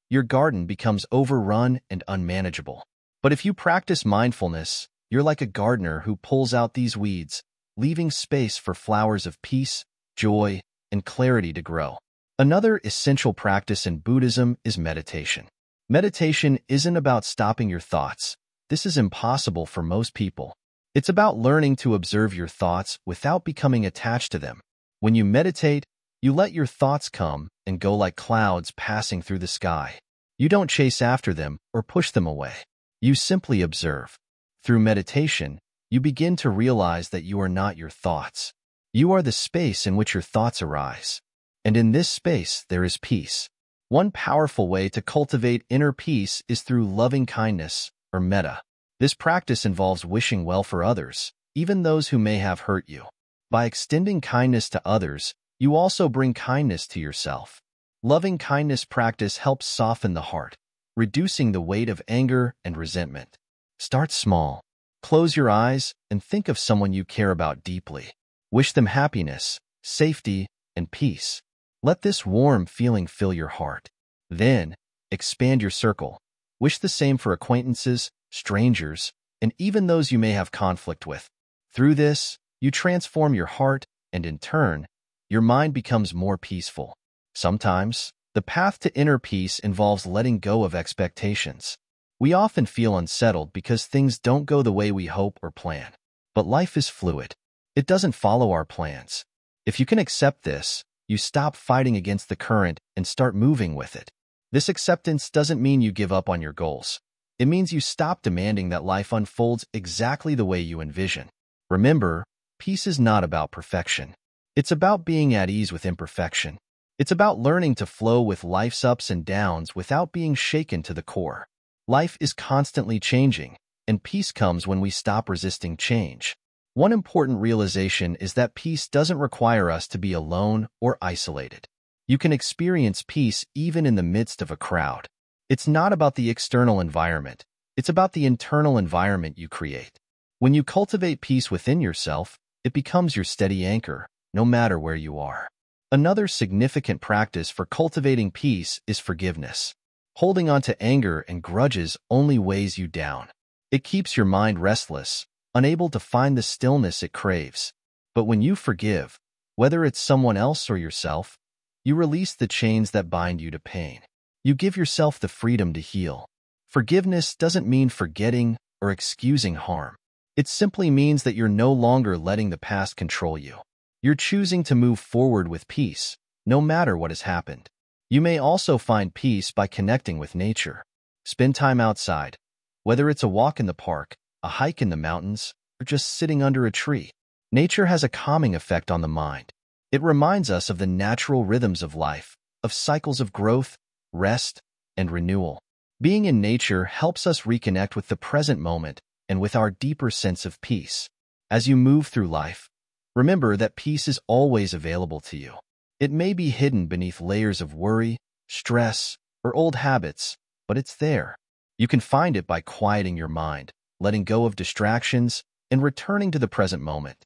your garden becomes overrun and unmanageable. But if you practice mindfulness, you're like a gardener who pulls out these weeds, leaving space for flowers of peace, joy, and clarity to grow. Another essential practice in Buddhism is meditation. Meditation isn't about stopping your thoughts. This is impossible for most people. It's about learning to observe your thoughts without becoming attached to them. When you meditate, you let your thoughts come and go like clouds passing through the sky. You don't chase after them or push them away. You simply observe. Through meditation, you begin to realize that you are not your thoughts. You are the space in which your thoughts arise. And in this space, there is peace. One powerful way to cultivate inner peace is through loving kindness, or metta. This practice involves wishing well for others, even those who may have hurt you. By extending kindness to others, you also bring kindness to yourself. Loving kindness practice helps soften the heart, reducing the weight of anger and resentment. Start small. Close your eyes and think of someone you care about deeply. Wish them happiness, safety, and peace. Let this warm feeling fill your heart. Then, expand your circle. Wish the same for acquaintances, strangers, and even those you may have conflict with. Through this, you transform your heart, and in turn, your mind becomes more peaceful. Sometimes, the path to inner peace involves letting go of expectations. We often feel unsettled because things don't go the way we hope or plan. But life is fluid. It doesn't follow our plans. If you can accept this, you stop fighting against the current and start moving with it. This acceptance doesn't mean you give up on your goals. It means you stop demanding that life unfolds exactly the way you envision. Remember, peace is not about perfection. It's about being at ease with imperfection. It's about learning to flow with life's ups and downs without being shaken to the core. Life is constantly changing, and peace comes when we stop resisting change. One important realization is that peace doesn't require us to be alone or isolated. You can experience peace even in the midst of a crowd. It's not about the external environment. It's about the internal environment you create. When you cultivate peace within yourself, it becomes your steady anchor, no matter where you are. Another significant practice for cultivating peace is forgiveness. Holding on to anger and grudges only weighs you down. It keeps your mind restless, unable to find the stillness it craves. But when you forgive, whether it's someone else or yourself, You release the chains that bind you to pain. You give yourself the freedom to heal. Forgiveness doesn't mean forgetting or excusing harm. It simply means that you're no longer letting the past control you. You're choosing to move forward with peace, no matter what has happened. You may also find peace by connecting with nature. Spend time outside, whether it's a walk in the park, a hike in the mountains, or just sitting under a tree. Nature has a calming effect on the mind. It reminds us of the natural rhythms of life, of cycles of growth, rest, and renewal. Being in nature helps us reconnect with the present moment and with our deeper sense of peace. As you move through life, remember that peace is always available to you. It may be hidden beneath layers of worry, stress, or old habits, but it's there. You can find it by quieting your mind, letting go of distractions, and returning to the present moment.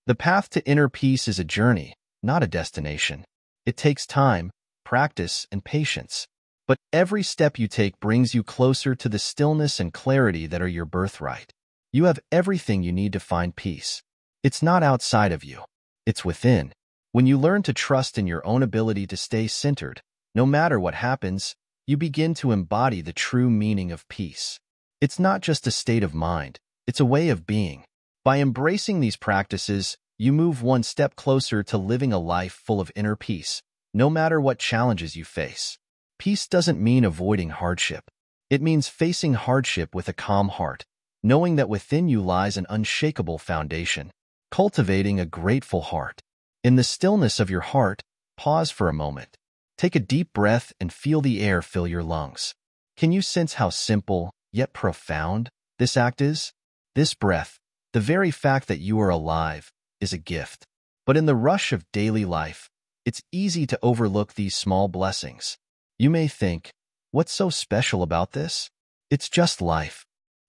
The path to inner peace is a journey, not a destination. It takes time, practice, and patience. But every step you take brings you closer to the stillness and clarity that are your birthright. You have everything you need to find peace. It's not outside of you. It's within. When you learn to trust in your own ability to stay centered, no matter what happens, you begin to embody the true meaning of peace. It's not just a state of mind, it's a way of being. By embracing these practices, you move one step closer to living a life full of inner peace, no matter what challenges you face. Peace doesn't mean avoiding hardship. It means facing hardship with a calm heart, knowing that within you lies an unshakable foundation. Cultivating a grateful heart. In the stillness of your heart, pause for a moment. Take a deep breath and feel the air fill your lungs. Can you sense how simple, yet profound, this act is? This breath, the very fact that you are alive, is a gift. But in the rush of daily life, it's easy to overlook these small blessings. You may think, what's so special about this? It's just life.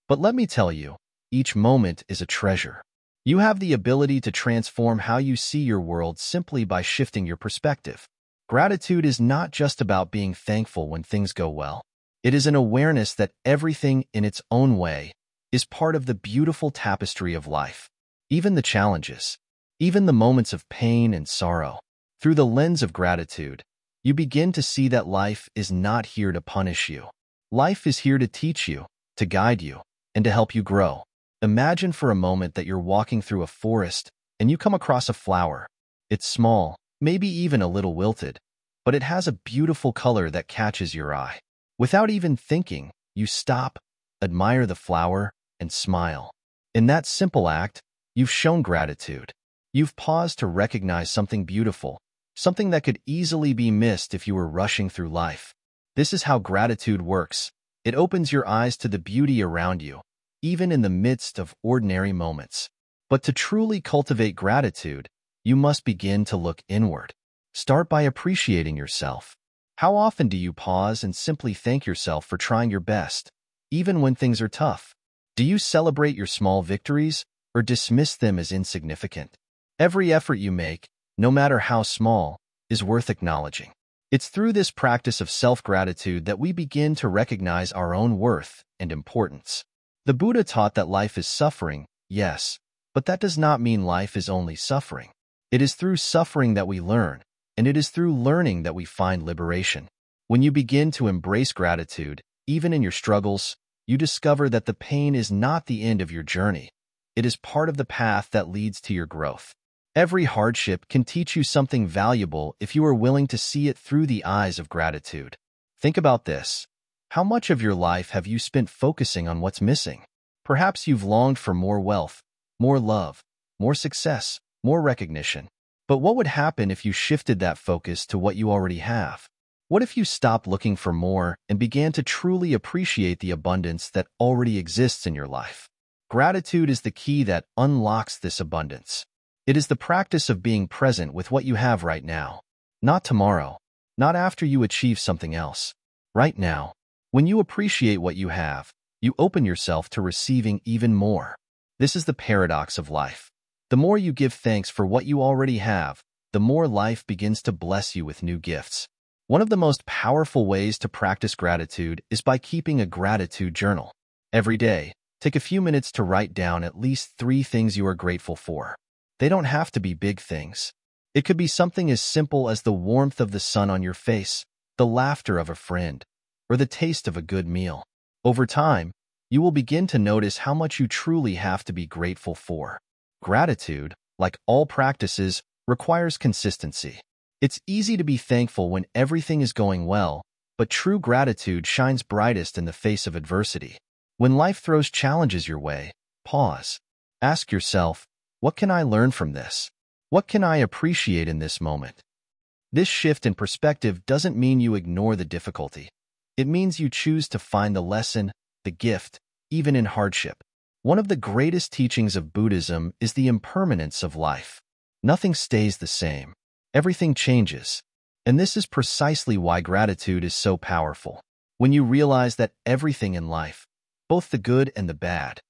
But let me tell you, each moment is a treasure. You have the ability to transform how you see your world simply by shifting your perspective. Gratitude is not just about being thankful when things go well. It is an awareness that everything in its own way is part of the beautiful tapestry of life. Even the challenges, even the moments of pain and sorrow. Through the lens of gratitude, you begin to see that life is not here to punish you. Life is here to teach you, to guide you, and to help you grow. Imagine for a moment that you're walking through a forest and you come across a flower. It's small, maybe even a little wilted, but it has a beautiful color that catches your eye. Without even thinking, you stop, admire the flower, and smile. In that simple act, you've shown gratitude. You've paused to recognize something beautiful, something that could easily be missed if you were rushing through life. This is how gratitude works. It opens your eyes to the beauty around you, even in the midst of ordinary moments. But to truly cultivate gratitude, you must begin to look inward. Start by appreciating yourself. How often do you pause and simply thank yourself for trying your best, even when things are tough? Do you celebrate your small victories or dismiss them as insignificant? Every effort you make, no matter how small, is worth acknowledging. It's through this practice of self-gratitude that we begin to recognize our own worth and importance. The Buddha taught that life is suffering, yes, but that does not mean life is only suffering. It is through suffering that we learn, and it is through learning that we find liberation. When you begin to embrace gratitude, even in your struggles, you discover that the pain is not the end of your journey. It is part of the path that leads to your growth. Every hardship can teach you something valuable if you are willing to see it through the eyes of gratitude. Think about this. How much of your life have you spent focusing on what's missing? Perhaps you've longed for more wealth, more love, more success, more recognition. But what would happen if you shifted that focus to what you already have? What if you stopped looking for more and began to truly appreciate the abundance that already exists in your life? Gratitude is the key that unlocks this abundance. It is the practice of being present with what you have right now. Not tomorrow, not after you achieve something else. Right now. When you appreciate what you have, you open yourself to receiving even more. This is the paradox of life. The more you give thanks for what you already have, the more life begins to bless you with new gifts. One of the most powerful ways to practice gratitude is by keeping a gratitude journal. Every day, take a few minutes to write down at least 3 things you are grateful for. They don't have to be big things. It could be something as simple as the warmth of the sun on your face, the laughter of a friend, or the taste of a good meal. Over time, you will begin to notice how much you truly have to be grateful for. Gratitude, like all practices, requires consistency. It's easy to be thankful when everything is going well, but true gratitude shines brightest in the face of adversity. When life throws challenges your way, pause. Ask yourself, what can I learn from this? What can I appreciate in this moment? This shift in perspective doesn't mean you ignore the difficulty. It means you choose to find the lesson, the gift, even in hardship. One of the greatest teachings of Buddhism is the impermanence of life. Nothing stays the same. Everything changes. And this is precisely why gratitude is so powerful. When you realize that everything in life, both the good and the bad,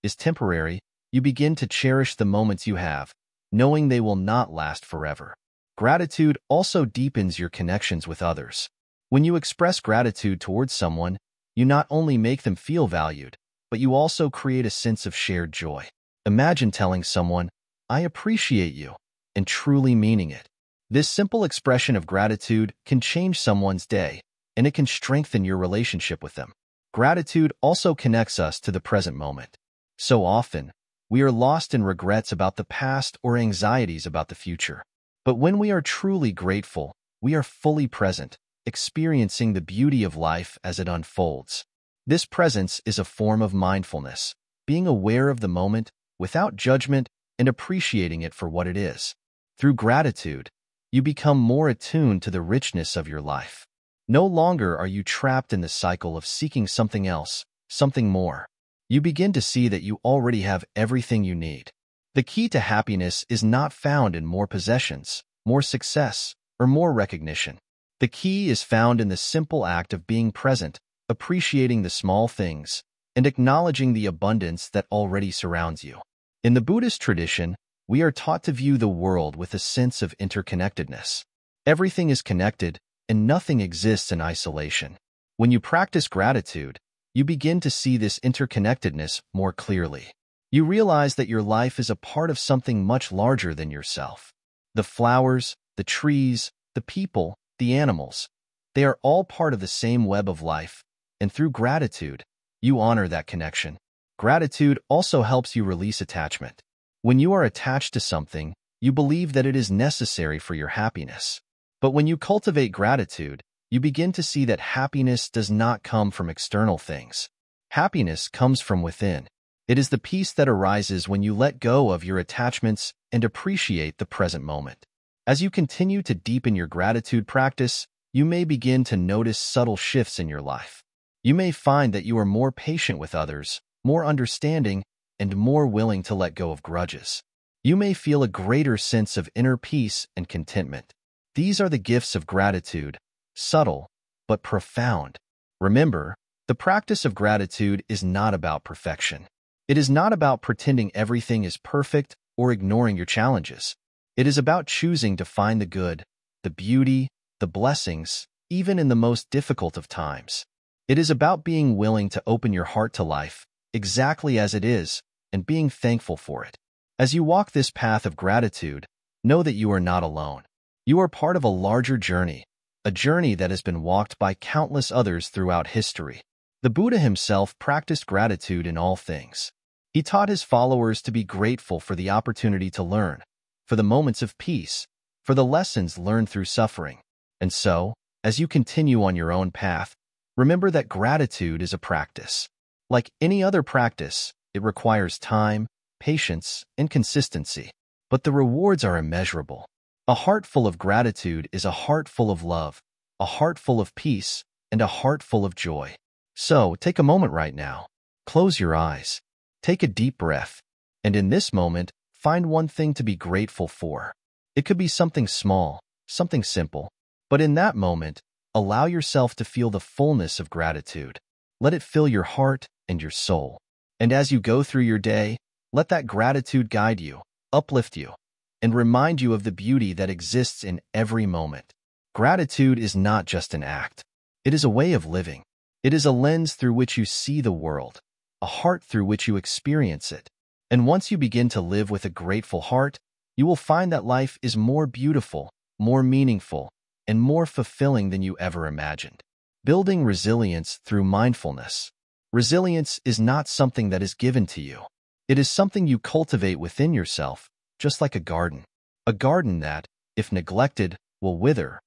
is temporary, you begin to cherish the moments you have, knowing they will not last forever. Gratitude also deepens your connections with others. When you express gratitude towards someone, you not only make them feel valued, but you also create a sense of shared joy. Imagine telling someone, "I appreciate you," and truly meaning it. This simple expression of gratitude can change someone's day, and it can strengthen your relationship with them. Gratitude also connects us to the present moment. So often, we are lost in regrets about the past or anxieties about the future. But when we are truly grateful, we are fully present, experiencing the beauty of life as it unfolds. This presence is a form of mindfulness, being aware of the moment, without judgment, and appreciating it for what it is. Through gratitude, you become more attuned to the richness of your life. No longer are you trapped in the cycle of seeking something else, something more. You begin to see that you already have everything you need. The key to happiness is not found in more possessions, more success, or more recognition. The key is found in the simple act of being present, appreciating the small things, and acknowledging the abundance that already surrounds you. In the Buddhist tradition, we are taught to view the world with a sense of interconnectedness. Everything is connected, and nothing exists in isolation. When you practice gratitude, you begin to see this interconnectedness more clearly. You realize that your life is a part of something much larger than yourself. The flowers, the trees, the people, the animals, they are all part of the same web of life, and through gratitude, you honor that connection. Gratitude also helps you release attachment. When you are attached to something, you believe that it is necessary for your happiness. But when you cultivate gratitude, you begin to see that happiness does not come from external things. Happiness comes from within. It is the peace that arises when you let go of your attachments and appreciate the present moment. As you continue to deepen your gratitude practice, you may begin to notice subtle shifts in your life. You may find that you are more patient with others, more understanding, and more willing to let go of grudges. You may feel a greater sense of inner peace and contentment. These are the gifts of gratitude, subtle but profound. Remember, the practice of gratitude is not about perfection. It is not about pretending everything is perfect or ignoring your challenges. It is about choosing to find the good, the beauty, the blessings, even in the most difficult of times. It is about being willing to open your heart to life, exactly as it is, and being thankful for it. As you walk this path of gratitude, know that you are not alone. You are part of a larger journey, a journey that has been walked by countless others throughout history. The Buddha himself practiced gratitude in all things. He taught his followers to be grateful for the opportunity to learn, for the moments of peace, for the lessons learned through suffering. And so, as you continue on your own path, remember that gratitude is a practice. Like any other practice, it requires time, patience, and consistency. But the rewards are immeasurable. A heart full of gratitude is a heart full of love, a heart full of peace, and a heart full of joy. So, take a moment right now. Close your eyes. Take a deep breath. And in this moment, find one thing to be grateful for. It could be something small, something simple. But in that moment, allow yourself to feel the fullness of gratitude. Let it fill your heart and your soul. And as you go through your day, let that gratitude guide you, uplift you, and remind you of the beauty that exists in every moment. Gratitude is not just an act. It is a way of living. It is a lens through which you see the world, a heart through which you experience it. And once you begin to live with a grateful heart, you will find that life is more beautiful, more meaningful, and more fulfilling than you ever imagined. Building resilience through mindfulness. Resilience is not something that is given to you. It is something you cultivate within yourself, just like a garden. A garden that, if neglected, will wither,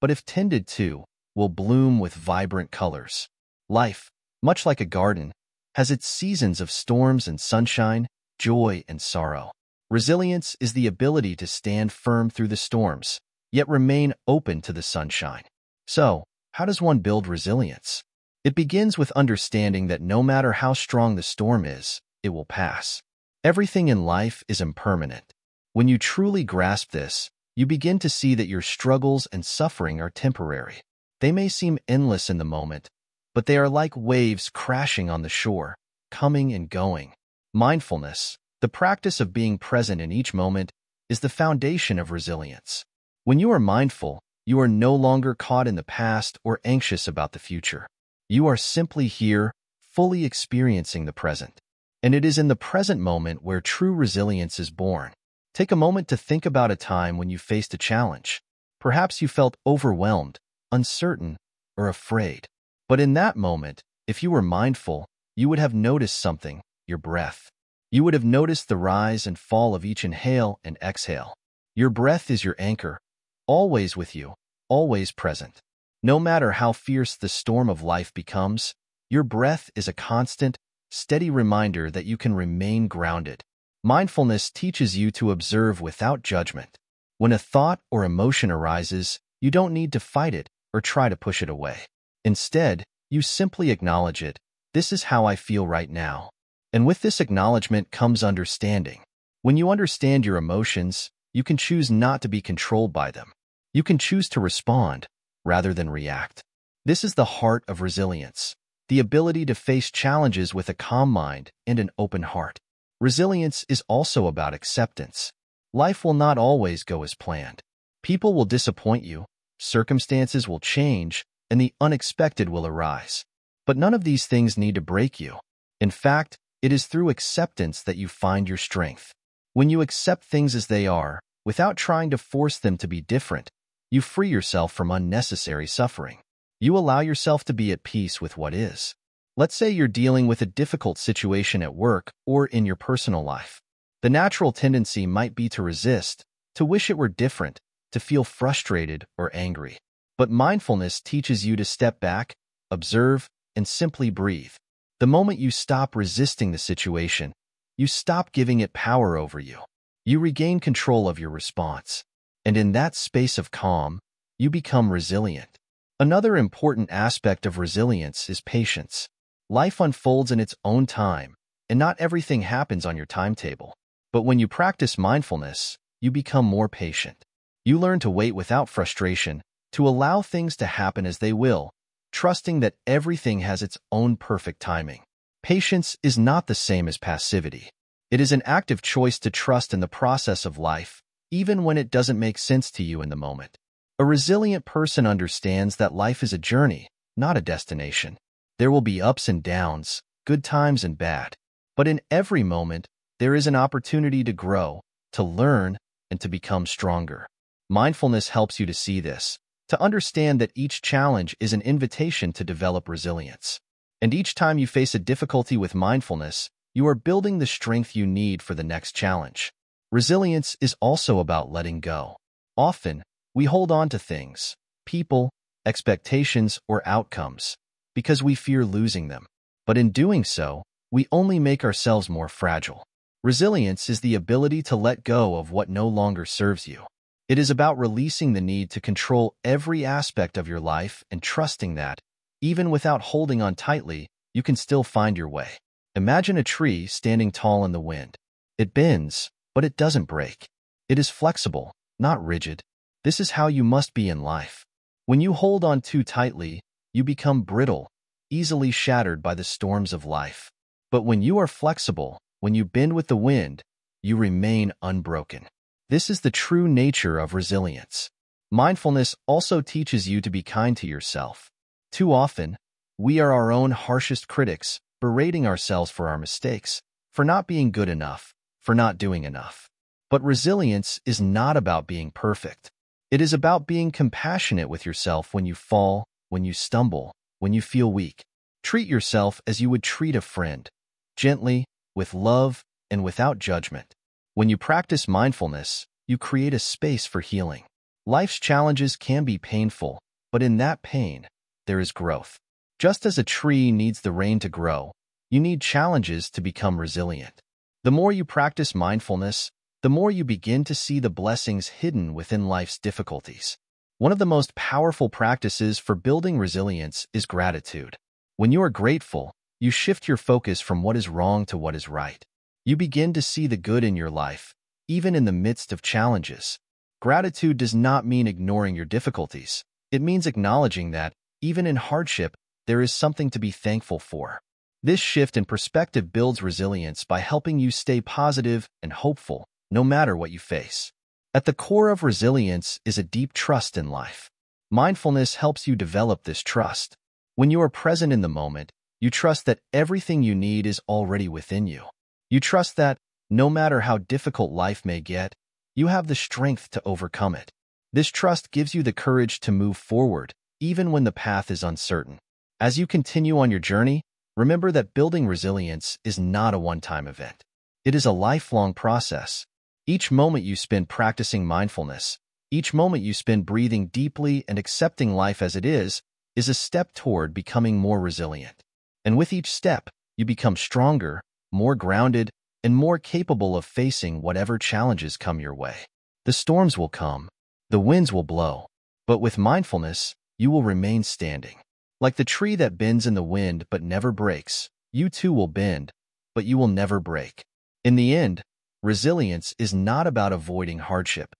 but if tended to, will bloom with vibrant colors. Life, much like a garden, has its seasons of storms and sunshine, joy and sorrow. Resilience is the ability to stand firm through the storms, yet remain open to the sunshine. So, how does one build resilience? It begins with understanding that no matter how strong the storm is, it will pass. Everything in life is impermanent. When you truly grasp this, you begin to see that your struggles and suffering are temporary. They may seem endless in the moment, but they are like waves crashing on the shore, coming and going. Mindfulness, the practice of being present in each moment, is the foundation of resilience. When you are mindful, you are no longer caught in the past or anxious about the future. You are simply here, fully experiencing the present. And it is in the present moment where true resilience is born. Take a moment to think about a time when you faced a challenge. Perhaps you felt overwhelmed, uncertain, or afraid. But in that moment, if you were mindful, you would have noticed something, your breath. You would have noticed the rise and fall of each inhale and exhale. Your breath is your anchor, always with you, always present. No matter how fierce the storm of life becomes, your breath is a constant, steady reminder that you can remain grounded. Mindfulness teaches you to observe without judgment. When a thought or emotion arises, you don't need to fight it or try to push it away. Instead, you simply acknowledge it. This is how I feel right now. And with this acknowledgement comes understanding. When you understand your emotions, you can choose not to be controlled by them. You can choose to respond rather than react. This is the heart of resilience, the ability to face challenges with a calm mind and an open heart. Resilience is also about acceptance. Life will not always go as planned. People will disappoint you, circumstances will change, and the unexpected will arise. But none of these things need to break you. In fact, it is through acceptance that you find your strength. When you accept things as they are, without trying to force them to be different, you free yourself from unnecessary suffering. You allow yourself to be at peace with what is. Let's say you're dealing with a difficult situation at work or in your personal life. The natural tendency might be to resist, to wish it were different, to feel frustrated or angry. But mindfulness teaches you to step back, observe, and simply breathe. The moment you stop resisting the situation, you stop giving it power over you. You regain control of your response. And in that space of calm, you become resilient. Another important aspect of resilience is patience. Life unfolds in its own time, and not everything happens on your timetable. But when you practice mindfulness, you become more patient. You learn to wait without frustration, to allow things to happen as they will, trusting that everything has its own perfect timing. Patience is not the same as passivity. It is an active choice to trust in the process of life, even when it doesn't make sense to you in the moment. A resilient person understands that life is a journey, not a destination. There will be ups and downs, good times and bad. But in every moment, there is an opportunity to grow, to learn, and to become stronger. Mindfulness helps you to see this, to understand that each challenge is an invitation to develop resilience. And each time you face a difficulty with mindfulness, you are building the strength you need for the next challenge. Resilience is also about letting go. Often, we hold on to things, people, expectations, or outcomes because we fear losing them. But in doing so, we only make ourselves more fragile. Resilience is the ability to let go of what no longer serves you. It is about releasing the need to control every aspect of your life and trusting that, even without holding on tightly, you can still find your way. Imagine a tree standing tall in the wind. It bends, but it doesn't break. It is flexible, not rigid. This is how you must be in life. When you hold on too tightly, you become brittle, easily shattered by the storms of life. But when you are flexible, when you bend with the wind, you remain unbroken. This is the true nature of resilience. Mindfulness also teaches you to be kind to yourself. Too often, we are our own harshest critics, berating ourselves for our mistakes, for not being good enough, for not doing enough. But resilience is not about being perfect. It is about being compassionate with yourself when you fall, when you stumble, when you feel weak. Treat yourself as you would treat a friend, gently, with love, and without judgment. When you practice mindfulness, you create a space for healing. Life's challenges can be painful, but in that pain, there is growth. Just as a tree needs the rain to grow, you need challenges to become resilient. The more you practice mindfulness, the more you begin to see the blessings hidden within life's difficulties. One of the most powerful practices for building resilience is gratitude. When you are grateful, you shift your focus from what is wrong to what is right. You begin to see the good in your life, even in the midst of challenges. Gratitude does not mean ignoring your difficulties. It means acknowledging that, even in hardship, there is something to be thankful for. This shift in perspective builds resilience by helping you stay positive and hopeful, no matter what you face. At the core of resilience is a deep trust in life. Mindfulness helps you develop this trust. When you are present in the moment, you trust that everything you need is already within you. You trust that, no matter how difficult life may get, you have the strength to overcome it. This trust gives you the courage to move forward, even when the path is uncertain. As you continue on your journey, remember that building resilience is not a one-time event. It is a lifelong process. Each moment you spend practicing mindfulness, each moment you spend breathing deeply and accepting life as it is a step toward becoming more resilient. And with each step, you become stronger, more grounded, and more capable of facing whatever challenges come your way. The storms will come, the winds will blow, but with mindfulness, you will remain standing. Like the tree that bends in the wind but never breaks, you too will bend, but you will never break. In the end, resilience is not about avoiding hardship.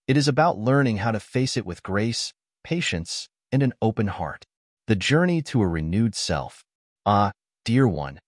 It is about learning how to face it with grace, patience, and an open heart. The journey to a renewed self. Ah, dear one,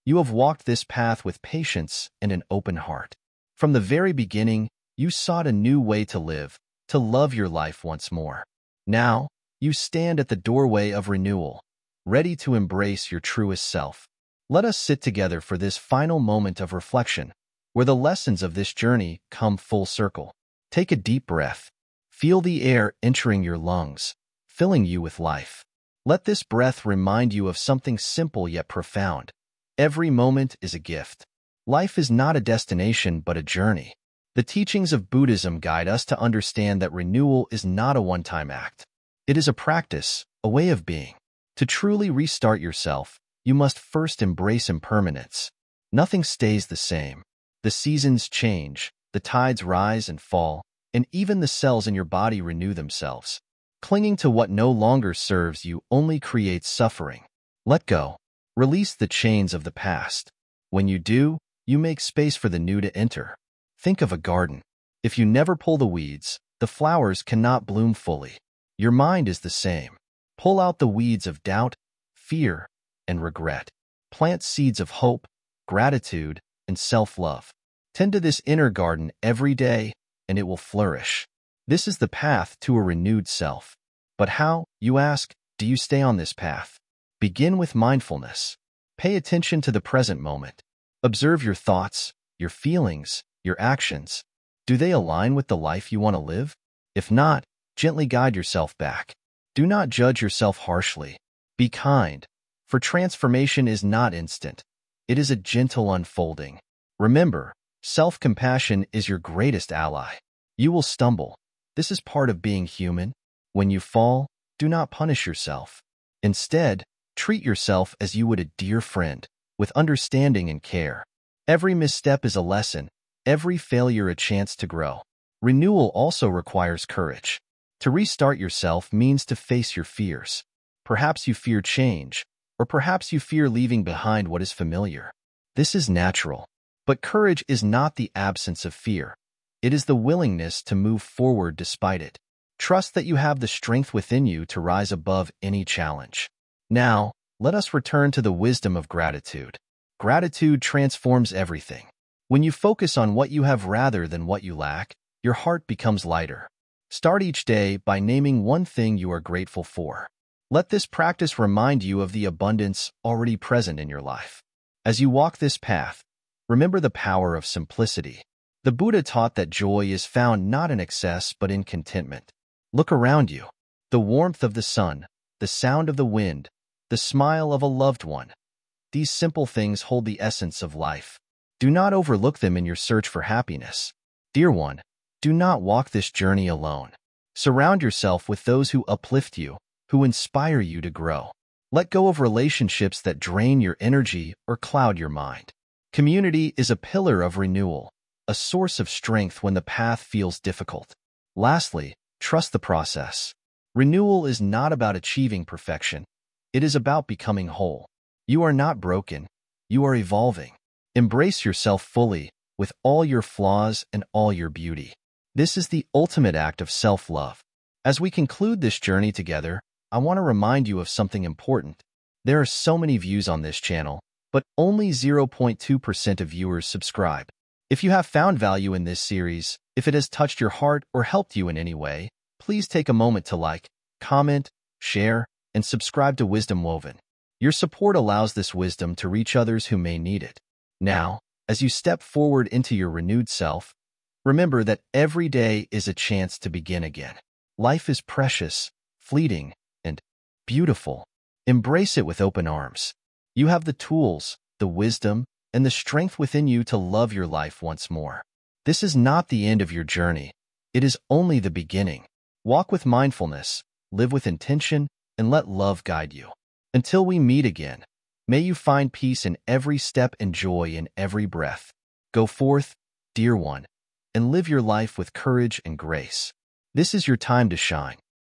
you have walked this path with patience and an open heart. From the very beginning, you sought a new way to live, to love your life once more. Now, you stand at the doorway of renewal, ready to embrace your truest self. Let us sit together for this final moment of reflection, where the lessons of this journey come full circle. Take a deep breath. Feel the air entering your lungs, filling you with life. Let this breath remind you of something simple yet profound. Every moment is a gift. Life is not a destination but a journey. The teachings of Buddhism guide us to understand that renewal is not a one-time act. It is a practice, a way of being. To truly restart yourself, you must first embrace impermanence. Nothing stays the same. The seasons change, the tides rise and fall, and even the cells in your body renew themselves. Clinging to what no longer serves you only creates suffering. Let go. Release the chains of the past. When you do, you make space for the new to enter. Think of a garden. If you never pull the weeds, the flowers cannot bloom fully. Your mind is the same. Pull out the weeds of doubt, fear, and regret. Plant seeds of hope, gratitude, and self-love. Tend to this inner garden every day, and it will flourish. This is the path to a renewed self. But how, you ask, do you stay on this path? Begin with mindfulness. Pay attention to the present moment. Observe your thoughts, your feelings, your actions. Do they align with the life you want to live? If not, gently guide yourself back. Do not judge yourself harshly. Be kind, for transformation is not instant. It is a gentle unfolding. Remember, self-compassion is your greatest ally. You will stumble. This is part of being human. When you fall, do not punish yourself. Instead, treat yourself as you would a dear friend, with understanding and care. Every misstep is a lesson, every failure a chance to grow. Renewal also requires courage. To restart yourself means to face your fears. Perhaps you fear change, or perhaps you fear leaving behind what is familiar. This is natural. But courage is not the absence of fear. It is the willingness to move forward despite it. Trust that you have the strength within you to rise above any challenge. Now, let us return to the wisdom of gratitude. Gratitude transforms everything. When you focus on what you have rather than what you lack, your heart becomes lighter. Start each day by naming one thing you are grateful for. Let this practice remind you of the abundance already present in your life. As you walk this path, remember the power of simplicity. The Buddha taught that joy is found not in excess but in contentment. Look around you. The warmth of the sun, the sound of the wind, the smile of a loved one. These simple things hold the essence of life. Do not overlook them in your search for happiness. Dear one, do not walk this journey alone. Surround yourself with those who uplift you, who inspire you to grow. Let go of relationships that drain your energy or cloud your mind. Community is a pillar of renewal, a source of strength when the path feels difficult. Lastly, trust the process. Renewal is not about achieving perfection. It is about becoming whole. You are not broken. You are evolving. Embrace yourself fully, with all your flaws and all your beauty. This is the ultimate act of self-love. As we conclude this journey together, I want to remind you of something important. There are so many views on this channel, but only 0.2% of viewers subscribe. If you have found value in this series, if it has touched your heart or helped you in any way, please take a moment to like, comment, share, and subscribe to Wisdom Woven. Your support allows this wisdom to reach others who may need it. Now, as you step forward into your renewed self, remember that every day is a chance to begin again. Life is precious, fleeting, and beautiful. Embrace it with open arms. You have the tools, the wisdom, and the strength within you to love your life once more. This is not the end of your journey. It is only the beginning. Walk with mindfulness, live with intention, and let love guide you. Until we meet again, may you find peace in every step and joy in every breath. Go forth, dear one, and live your life with courage and grace. This is your time to shine.